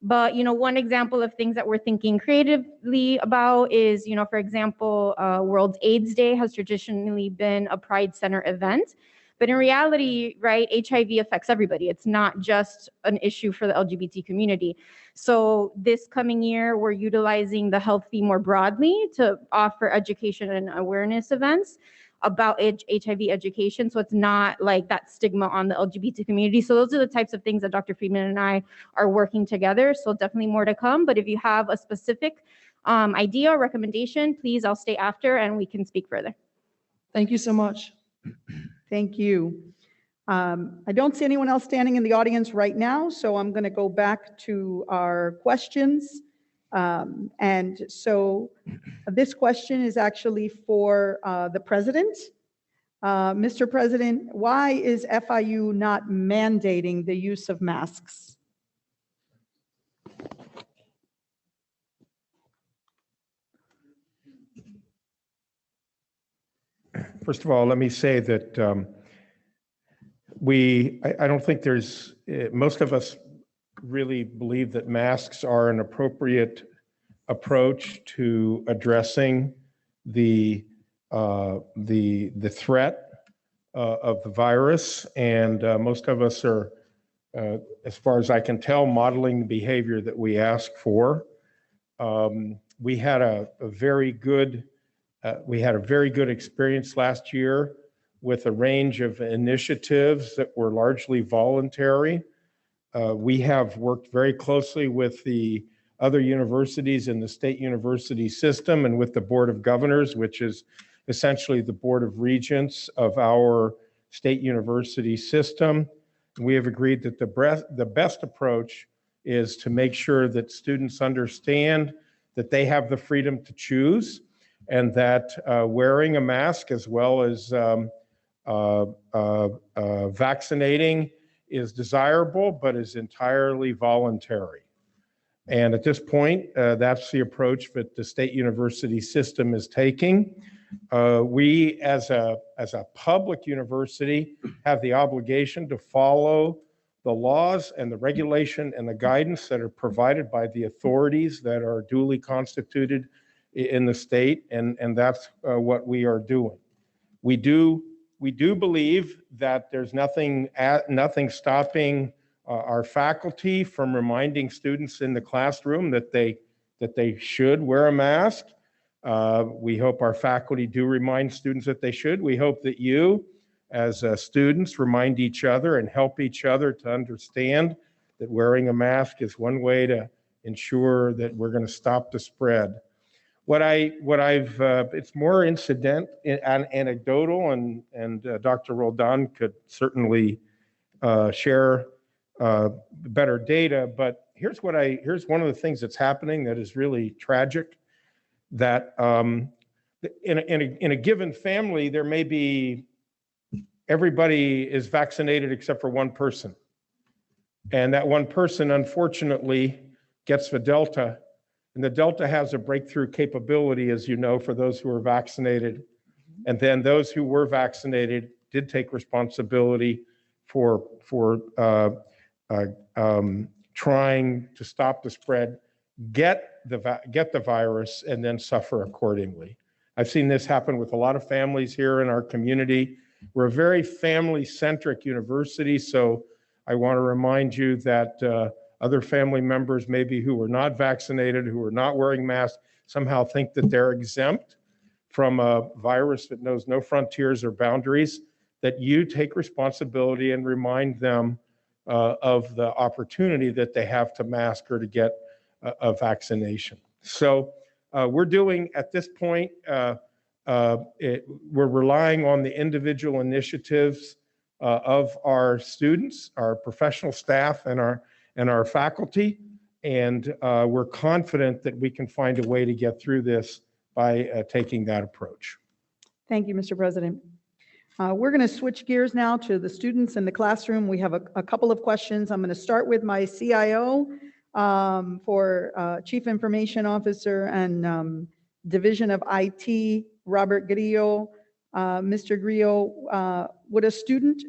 But, one example of things that we're thinking creatively about is, for example, World AIDS Day has traditionally been a Pride Center event. But in reality, right, HIV affects everybody. It's not just an issue for the LGBT community. So this coming year, we're utilizing the health fee more broadly to offer education and awareness events about HIV education, so it's not like that stigma on the LGBT community. So those are the types of things that Dr. Friedman and I are working together, so definitely more to come. But if you have a specific idea or recommendation, please, I'll stay after and we can speak further. Thank you so much. Thank you. I don't see anyone else standing in the audience right now, so I'm going to go back to our questions. And so this question is actually for the president. Mr. President, why is FIU not mandating the use of masks? First of all, let me say that I don't think most of us really believe that masks are an appropriate approach to addressing the threat of the virus, and most of us are, as far as I can tell, modeling the behavior that we ask for. We had a very good experience last year with a range of initiatives that were largely voluntary. We have worked very closely with the other universities in the state university system and with the Board of Governors, which is essentially the Board of Regents of our state university system. We have agreed that the best approach is to make sure that students understand that they have the freedom to choose, and that wearing a mask as well as vaccinating is desirable, but is entirely voluntary. And at this point, that's the approach that the state university system is taking. We, as a public university, have the obligation to follow the laws and the regulation and the guidance that are provided by the authorities that are duly constituted in the state, and that's what we are doing. We do believe that there's nothing stopping our faculty from reminding students in the classroom that they should wear a mask. We hope our faculty do remind students that they should. We hope that you, as students, remind each other and help each other to understand that wearing a mask is one way to ensure that we're going to stop the spread. It's more anecdotal, and Dr. Roldan could certainly share better data. But here's one of the things that's happening that is really tragic. That in a given family, there may be everybody is vaccinated except for one person, and that one person unfortunately gets the Delta. And the Delta has a breakthrough capability, as you know, for those who are vaccinated. And then those who were vaccinated did take responsibility for trying to stop the spread, get the virus, and then suffer accordingly. I've seen this happen with a lot of families here in our community. We're a very family-centric university, so I want to remind you that other family members, maybe who are not vaccinated, who are not wearing masks, somehow think that they're exempt from a virus that knows no frontiers or boundaries, that you take responsibility and remind them of the opportunity that they have to mask or to get a vaccination. So we're doing, at this point, we're relying on the individual initiatives of our students, our professional staff, and our faculty, and we're confident that we can find a way to get through this by taking that approach. Thank you, Mr. President. We're going to switch gears now to the students in the classroom. We have a couple of questions. I'm going to start with my CIO for Chief Information Officer and Division of IT, Robert Grillo. Mr. Grillo, would a student,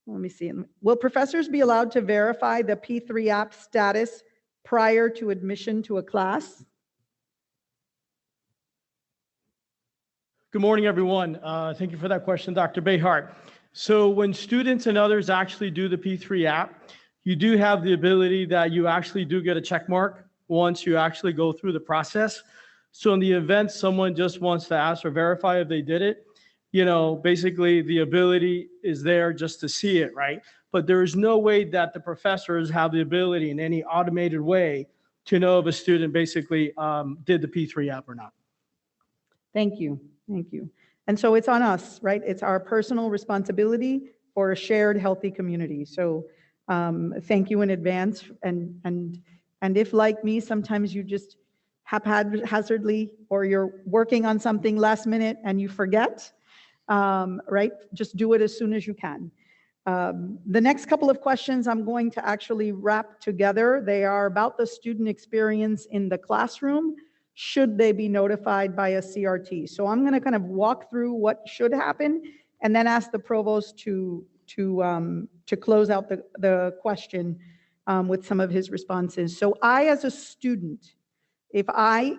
let me see, will professors be allowed to verify the P3 app status prior to admission to a class? Good morning, everyone. Thank you for that question, Dr. Behar. So when students and others actually do the P3 app, you do have the ability that you actually do get a check mark once you actually go through the process. So in the event someone just wants to ask or verify if they did it, you know, basically the ability is there just to see it, right? But there is no way that the professors have the ability in any automated way to know if a student basically did the P3 app or not. Thank you. Thank you. And so it's on us, right? It's our personal responsibility for a shared healthy community. So thank you in advance. And if, like me, sometimes you just haphazardly, or you're working on something last minute and you forget, right? Just do it as soon as you can. The next couple of questions I'm going to actually wrap together. They are about the student experience in the classroom, should they be notified by a CRT. So I'm going to kind of walk through what should happen and then ask the provost to close out the question with some of his responses. So I, as a student, if I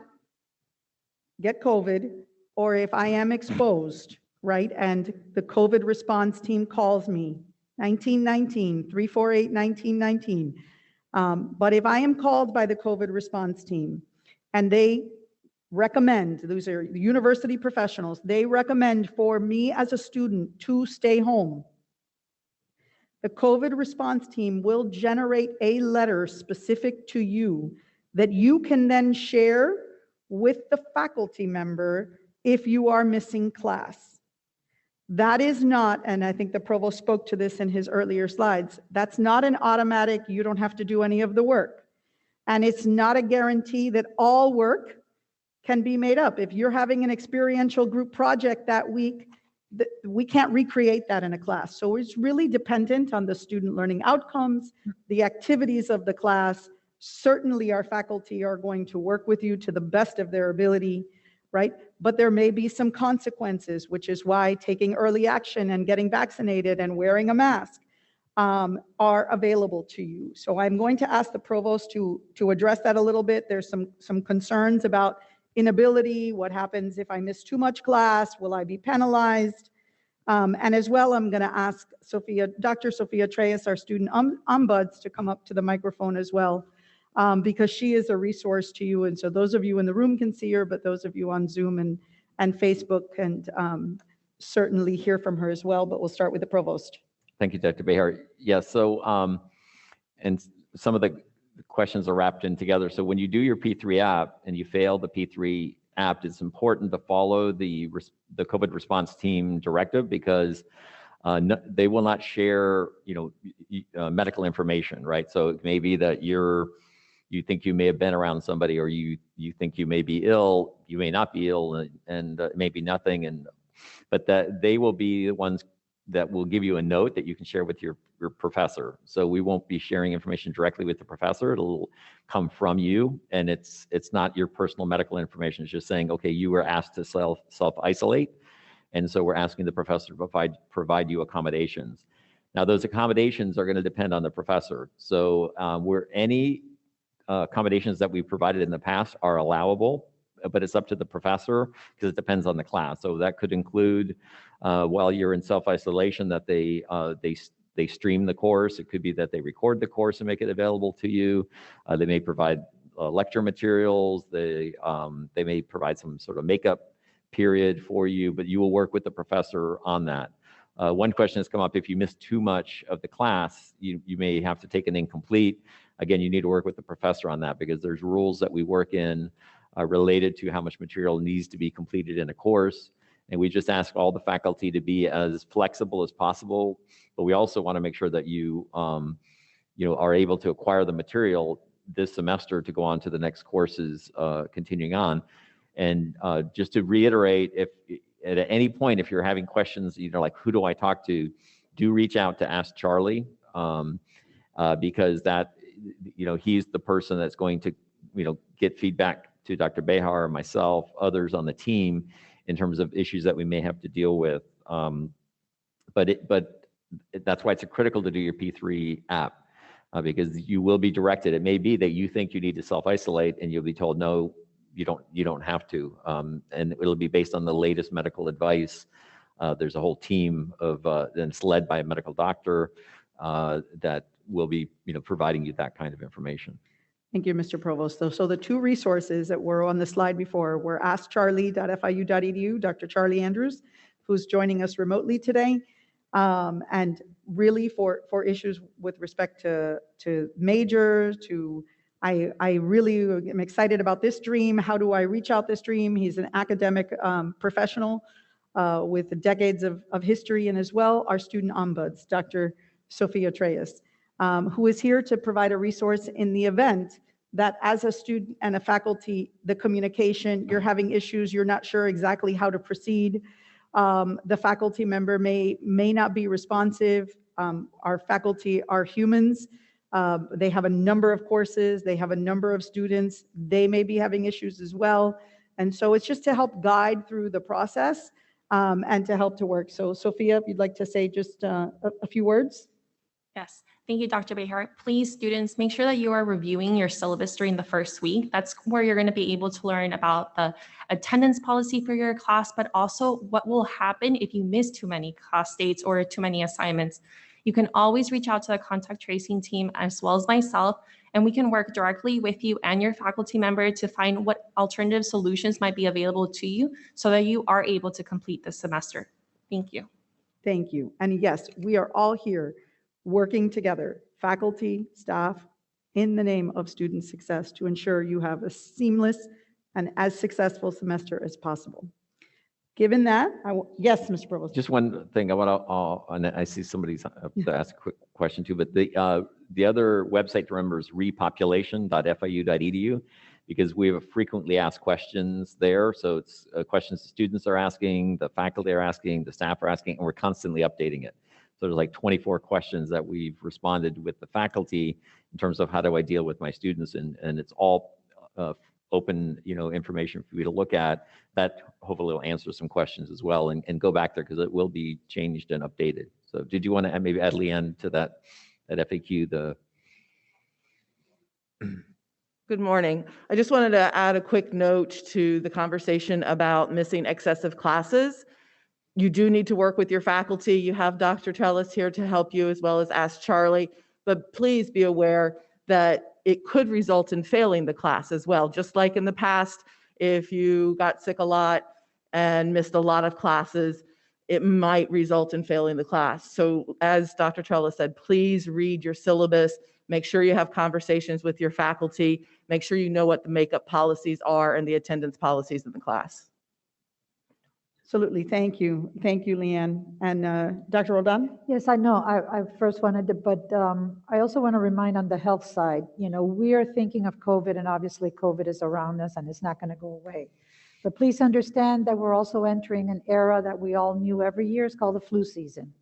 get COVID or if I am exposed, right, and the COVID response team calls me, 1919, 348-1919. But if I am called by the COVID response team and they recommend, those are university professionals, they recommend for me as a student to stay home, the COVID response team will generate a letter specific to you that you can then share with the faculty member if you are missing class. That is not, and I think the provost spoke to this in his earlier slides, that's not an automatic, you don't have to do any of the work. And it's not a guarantee that all work can be made up. If you're having an experiential group project that week, we can't recreate that in a class. So it's really dependent on the student learning outcomes, the activities of the class. Certainly our faculty are going to work with you to the best of their ability, right? But there may be some consequences, which is why taking early action and getting vaccinated and wearing a mask are available to you. So I'm going to ask the provost to address that a little bit. There's some concerns about inability, what happens if I miss too much class, will I be penalized? And as well, I'm gonna ask Dr. Sophia Treyes, our student ombuds, to come up to the microphone as well, because she is a resource to you. And so those of you in the room can see her, but those of you on Zoom and Facebook can certainly hear from her as well. But we'll start with the provost. Thank you, Dr. Behar. Yeah, so, and some of the questions are wrapped in together. So when you do your P3 app and you fail the P3 app, it's important to follow the COVID response team directive, because they will not share, medical information, right? So it may be that you think you may have been around somebody, or you think you may be ill, you may not be ill, and it may be nothing, but that they will be the ones that will give you a note that you can share with your professor. So we won't be sharing information directly with the professor. It'll come from you, and it's not your personal medical information. It's just saying, okay, you were asked to self-isolate, and so we're asking the professor to provide you accommodations. Now, those accommodations are going to depend on the professor. So any accommodations that we've provided in the past are allowable, but it's up to the professor, because it depends on the class. So that could include, while you're in self-isolation, that they stream the course. It could be that they record the course and make it available to you. They may provide lecture materials. They may provide some sort of makeup period for you, but you will work with the professor on that. One question has come up: if you miss too much of the class, you may have to take an incomplete. Again, you need to work with the professor on that, because there's rules that we work in related to how much material needs to be completed in a course. And we just ask all the faculty to be as flexible as possible, but we also want to make sure that you are able to acquire the material this semester to go on to the next courses continuing on. And just to reiterate, if at any point, if you're having questions, like, who do I talk to, do reach out to Ask Charlie, because that, he's the person that's going to, get feedback to Dr. Behar, myself, others on the team, in terms of issues that we may have to deal with. But that's why it's critical to do your P3 app, because you will be directed. It may be that you think you need to self-isolate, and you'll be told, no, you don't have to. And it'll be based on the latest medical advice. There's a whole team and it's led by a medical doctor that will be, providing you that kind of information. Thank you, Mr. Provost. So the two resources that were on the slide before were askcharlie.fiu.edu, Dr. Charlie Andrews, who's joining us remotely today, and really for issues with respect to majors, I really am excited about this dream. How do I reach out this dream? He's an academic professional with decades of history, and as well our student ombuds, Dr. Sophia Treyes, who is here to provide a resource in the event that as a student and a faculty, the communication, you're having issues, you're not sure exactly how to proceed, The faculty member may not be responsive. Our faculty are humans. They have a number of courses. They have a number of students. They may be having issues as well. And so it's just to help guide through the process and to help to work. So Sophia, if you'd like to say just a few words. Yes, thank you, Dr. Behar. Please, students, make sure that you are reviewing your syllabus during the first week. That's where you're going to be able to learn about the attendance policy for your class, but also what will happen if you miss too many class dates or too many assignments. You can always reach out to the contact tracing team as well as myself, and we can work directly with you and your faculty member to find what alternative solutions might be available to you so that you are able to complete this semester. Thank you. Thank you. And yes, we are all here working together, faculty, staff, in the name of student success to ensure you have a seamless and as successful semester as possible. Given that, yes, Mr. Provost. Just one thing I want to, and I see somebody's up to ask a quick question too, but the other website to remember is repopulation.fiu.edu, because we have frequently asked questions there. So it's questions the students are asking, the faculty are asking, the staff are asking, and we're constantly updating it. So there's like 24 questions that we've responded with the faculty in terms of how do I deal with my students, and it's all open, information for you to look at. That hopefully will answer some questions as well, and go back there because it will be changed and updated. So did you want to maybe add, Leanne, to that FAQ? Good morning. I just wanted to add a quick note to the conversation about missing excessive classes. You do need to work with your faculty. You have Dr. Trellis here to help you, as well as Ask Charlie, but please be aware that it could result in failing the class as well. Just like in the past, if you got sick a lot and missed a lot of classes, it might result in failing the class. So as Dr. Trellis said, please read your syllabus, make sure you have conversations with your faculty, make sure you know what the makeup policies are and the attendance policies in the class. Absolutely. Thank you. Thank you, Leanne. And Dr. Roldan? Yes, I know. I first wanted to, but I also want to remind on the health side, we are thinking of COVID, and obviously COVID is around us and it's not going to go away. But please understand that we're also entering an era that we all knew every year is called the flu season.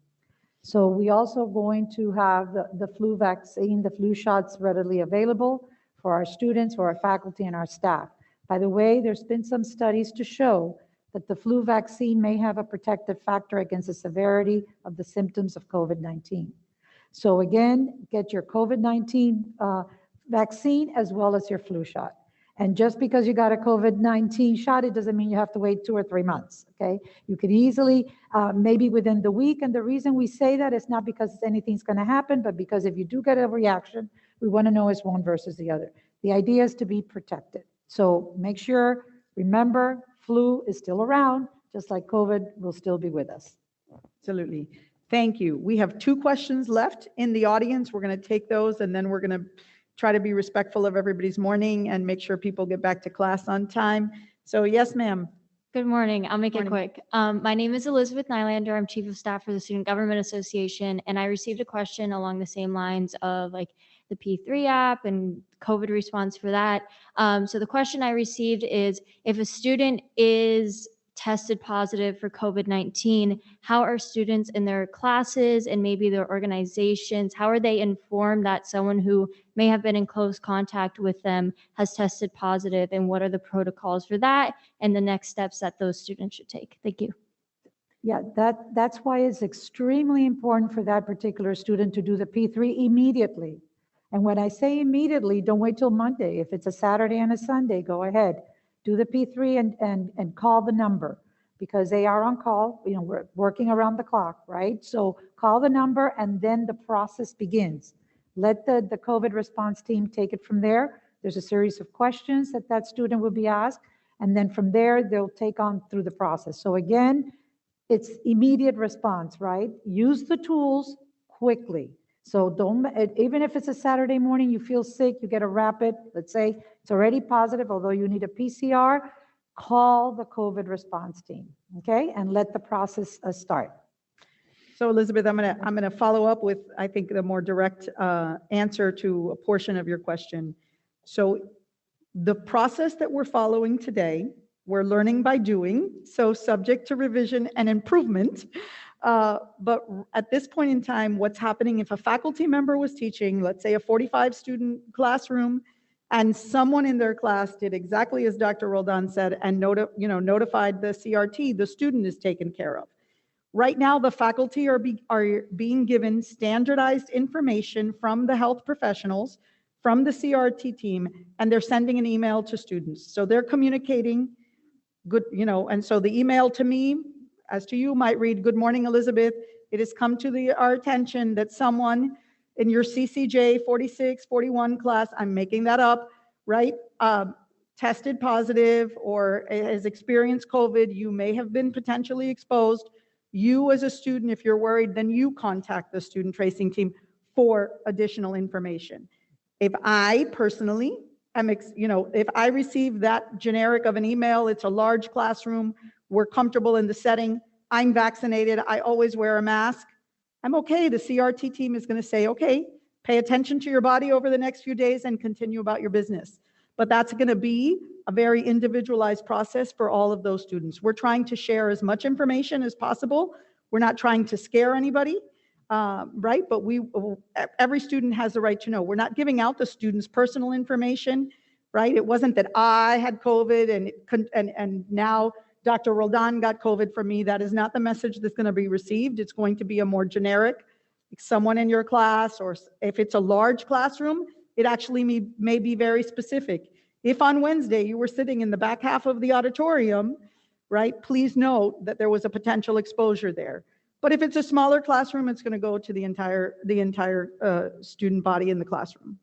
So we also going to have the flu vaccine, the flu shots readily available for our students, for our faculty, and our staff. By the way, there's been some studies to show that the flu vaccine may have a protective factor against the severity of the symptoms of COVID-19. So again, get your COVID-19 vaccine as well as your flu shot. And just because you got a COVID-19 shot, it doesn't mean you have to wait 2 or 3 months, okay? You could easily, maybe within the week, and the reason we say that is not because anything's gonna happen, but because if you do get a reaction, we wanna know it's one versus the other. The idea is to be protected. So make sure, remember, flu is still around, just like COVID will still be with us. Absolutely. Thank you. We have 2 questions left in the audience. We're going to take those, and then we're going to try to be respectful of everybody's morning and make sure people get back to class on time. So yes, ma'am. Good morning. I'll make it quick. My name is Elizabeth Nylander. I'm Chief of Staff for the Student Government Association, and I received a question along the same lines of like the P3 app and COVID response for that. So the question I received is, if a student is tested positive for COVID-19, how are students in their classes and maybe their organizations, how are they informed that someone who may have been in close contact with them has tested positive, and what are the protocols for that and the next steps that those students should take? Thank you. Yeah, that's why it's extremely important for that particular student to do the P3 immediately. And when I say immediately, don't wait till Monday. If it's a Saturday and a Sunday, go ahead. Do the P3 and call the number, because they are on call. We're working around the clock, right? So call the number and then the process begins. Let the COVID response team take it from there. There's a series of questions that student will be asked. And then from there, they'll take on through the process. So again, it's immediate response, right? Use the tools quickly. So don't, even if it's a Saturday morning, you feel sick, you get a rapid, let's say it's already positive, although you need a PCR, call the COVID response team, okay? And let the process start. So Elizabeth, I'm gonna follow up with, I think, the more direct answer to a portion of your question. So the process that we're following today, We're learning by doing, so subject to revision and improvement. But at this point in time, what's happening if a faculty member was teaching, let's say a 45 student classroom, and someone in their class did exactly as Dr. Roldan said and notified the CRT, the student is taken care of. Right now, the faculty are being given standardized information from the health professionals, from the CRT team, and they're sending an email to students. So they're communicating good, and so the email to me, as to you, might read, "Good morning, Elizabeth. It has come to our attention that someone in your CCJ 46, 41 class," I'm making that up, right, tested positive or has experienced COVID. You may have been potentially exposed. You as a student, if you're worried, then you contact the student tracing team for additional information. If I personally am, if I receive that generic of an email, it's a large classroom, we're comfortable in the setting, I'm vaccinated, I always wear a mask, I'm okay. The CRT team is going to say, okay, pay attention to your body over the next few days and continue about your business. But that's going to be a very individualized process for all of those students. We're trying to share as much information as possible. We're not trying to scare anybody, right? But every student has the right to know. We're not giving out the students' personal information, right? It wasn't that I had COVID and now Dr. Roldan got COVID from me. That is not the message that's going to be received. It's going to be a more generic, someone in your class, or if it's a large classroom, it actually may be very specific. If on Wednesday you were sitting in the back half of the auditorium, right, please note that there was a potential exposure there. But if it's a smaller classroom, it's going to go to the entire student body in the classroom.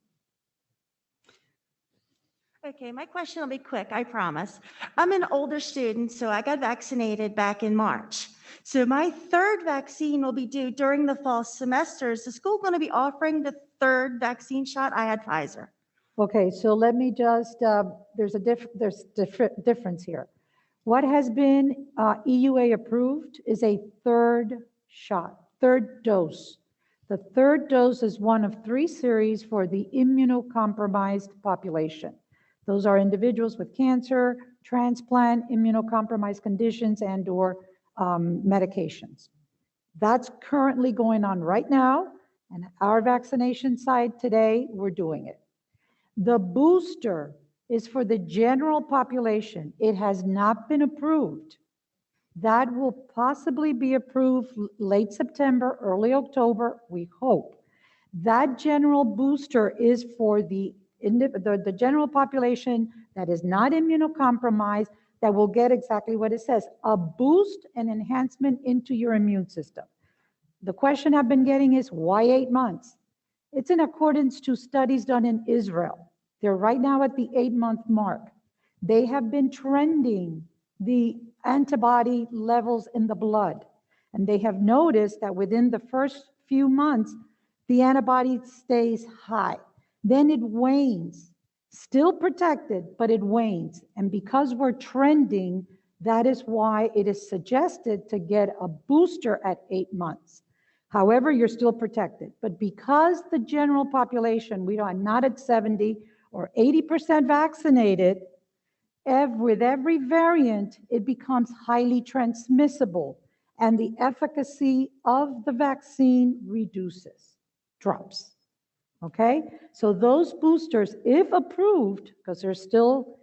Okay, my question will be quick, I promise. I'm an older student, so I got vaccinated back in March. So my third vaccine will be due during the fall semester. Is the school going to be offering the third vaccine shot? I had Pfizer. Okay, so let me just, there's difference here. What has been EUA approved is a third shot, third dose. The third dose is one of 3 series for the immunocompromised population. Those are individuals with cancer, transplant, immunocompromised conditions, and/or medications. That's currently going on right now, and at our vaccination site today, we're doing it. The booster is for the general population. It has not been approved. That will possibly be approved late September, early October, we hope. That general booster is for the general population that is not immunocompromised, that will get exactly what it says, a boost and enhancement into your immune system. The question I've been getting is, why 8 months? It's in accordance to studies done in Israel. They're right now at the 8-month mark. They have been trending the antibody levels in the blood, and they have noticed that within the first few months, the antibody stays high. Then it wanes, still protected, but it wanes. And because we're trending, that is why it is suggested to get a booster at 8 months. However, you're still protected. But because the general population, we are not at 70 or 80% vaccinated, with every variant, it becomes highly transmissible, and the efficacy of the vaccine drops. Okay, so those boosters, if approved, because there's still,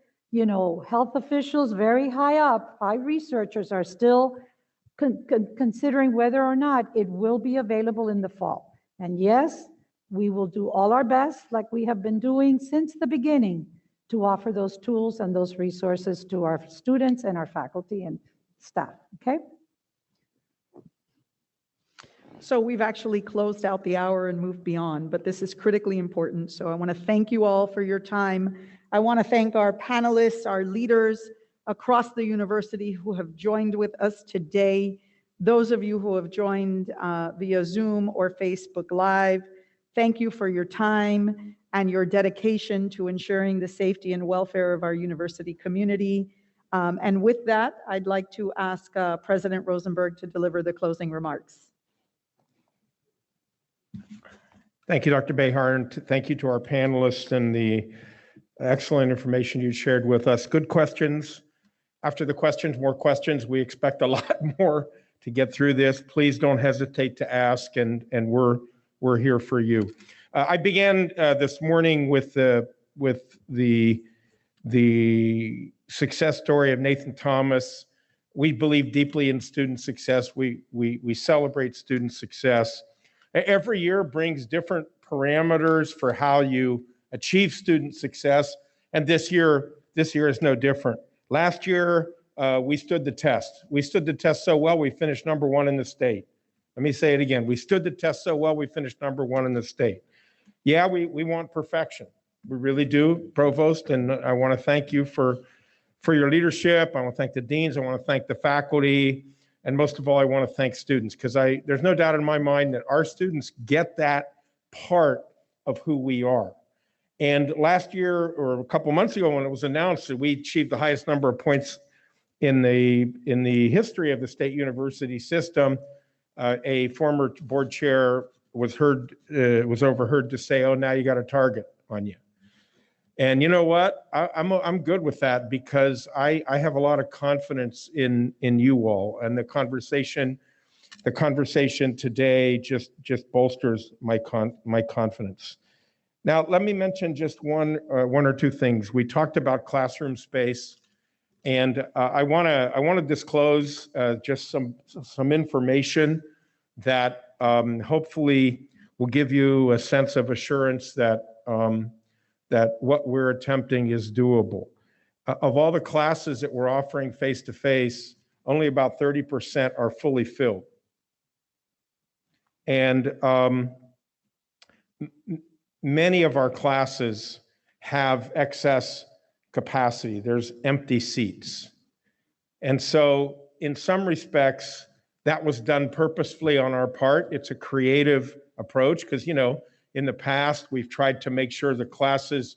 health officials very high up, high researchers are still considering whether or not it will be available in the fall. And yes, we will do all our best, like we have been doing since the beginning, to offer those tools and those resources to our students and our faculty and staff, okay? So we've actually closed out the hour and moved beyond, but this is critically important. So I want to thank you all for your time. I want to thank our panelists, our leaders across the university who have joined with us today. Those of you who have joined via Zoom or Facebook Live, thank you for your time and your dedication to ensuring the safety and welfare of our university community. And with that, I'd like to ask President Rosenberg to deliver the closing remarks. Thank you, Dr. Behar, and thank you to our panelists and the excellent information you shared with us. Good questions. after the questions, more questions. We expect a lot more to get through this. Please don't hesitate to ask, and we're here for you. I began this morning with the success story of Nathan Thomas. We believe deeply in student success. We celebrate student success. Every year brings different parameters for how you achieve student success, and this year is no different. Last year, we stood the test. We stood the test so well, we finished number one in the state. Let me say it again. We stood the test so well, we finished number one in the state. Yeah, we want perfection. We really do, Provost, and I want to thank you for your leadership. I want to thank the deans. I want to thank the faculty. And most of all, I want to thank students, because there's no doubt in my mind that our students get that part of who we are. And last year, or a couple months ago, when it was announced that we achieved the highest number of points in the history of the state university system, a former board chair was overheard to say, "Oh, now you got a target on you." And you know what? I'm good with that, because I have a lot of confidence in you all, and the conversation today just bolsters my confidence. Now, let me mention just one or two things. We talked about classroom space, and I want to disclose just some information that hopefully will give you a sense of assurance that what we're attempting is doable. Of all the classes that we're offering face-to-face, only about 30% are fully filled. And many of our classes have excess capacity. There's empty seats. And so in some respects, that was done purposefully on our part. It's a creative approach, because, in the past, we've tried to make sure the classes,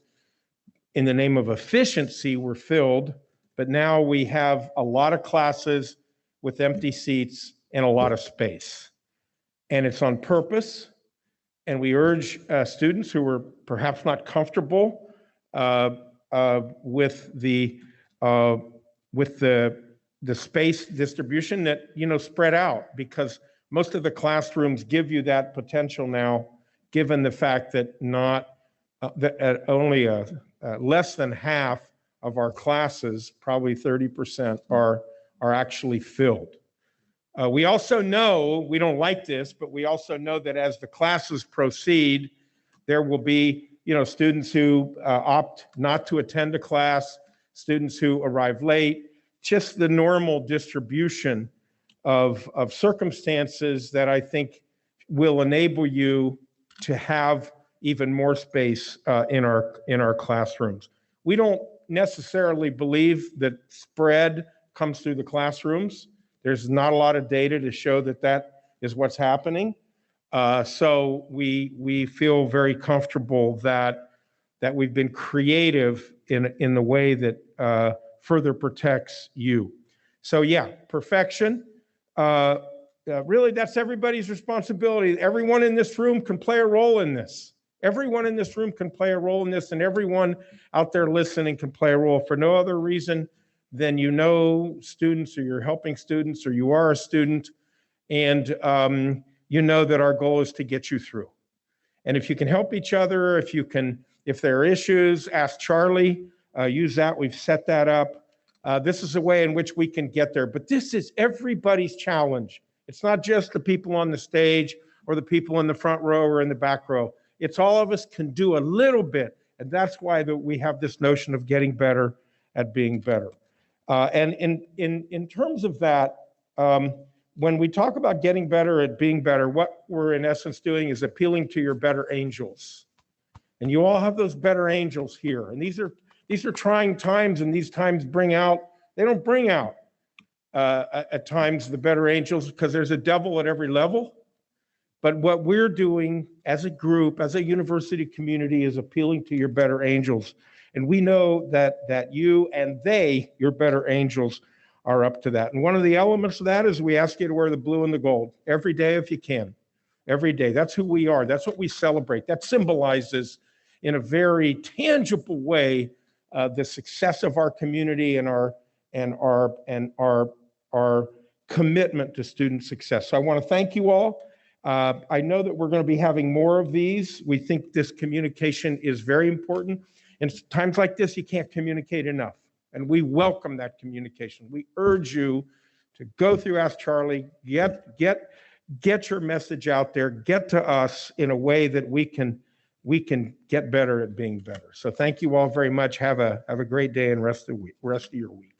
in the name of efficiency, were filled, but now we have a lot of classes with empty seats and a lot of space. And it's on purpose, and we urge students who are perhaps not comfortable with the space distribution that, spread out, because most of the classrooms give you that potential now, given the fact that only less than half of our classes, probably 30%, are actually filled. We also know, we don't like this, but we also know that as the classes proceed, there will be, students who opt not to attend a class, students who arrive late, just the normal distribution of circumstances that I think will enable you to have even more space in our classrooms. We don't necessarily believe that spread comes through the classrooms. There's not a lot of data to show that is what's happening. So we feel very comfortable that we've been creative in the way that further protects you. So yeah, perfection. Really, that's everybody's responsibility. Everyone in this room can play a role in this. Everyone in this room can play a role in this, and everyone out there listening can play a role for no other reason than students, or you're helping students, or you are a student, and that our goal is to get you through. And if you can help each other, if there are issues, ask Charlie, use that, we've set that up. This is a way in which we can get there, but this is everybody's challenge. It's not just the people on the stage or the people in the front row or in the back row. It's all of us can do a little bit, and that's why we have this notion of getting better at being better. And in terms of that, when we talk about getting better at being better, what we're in essence doing is appealing to your better angels. And you all have those better angels here. And these are trying times, and these times they don't bring out at times the better angels, because there's a devil at every level. But what we're doing as a group, as a university community, is appealing to your better angels. And we know that you and your better angels, are up to that. And one of the elements of that is we ask you to wear the blue and the gold every day if you can. Every day. That's who we are. That's what we celebrate. That symbolizes in a very tangible way the success of our community and and our commitment to student success. So I want to thank you all. I know that we're going to be having more of these. We think this communication is very important. In times like this, you can't communicate enough. And we welcome that communication. We urge you to go through Ask Charlie, get your message out there, get to us in a way that we can get better at being better. So thank you all very much. Have a great day and rest of your week.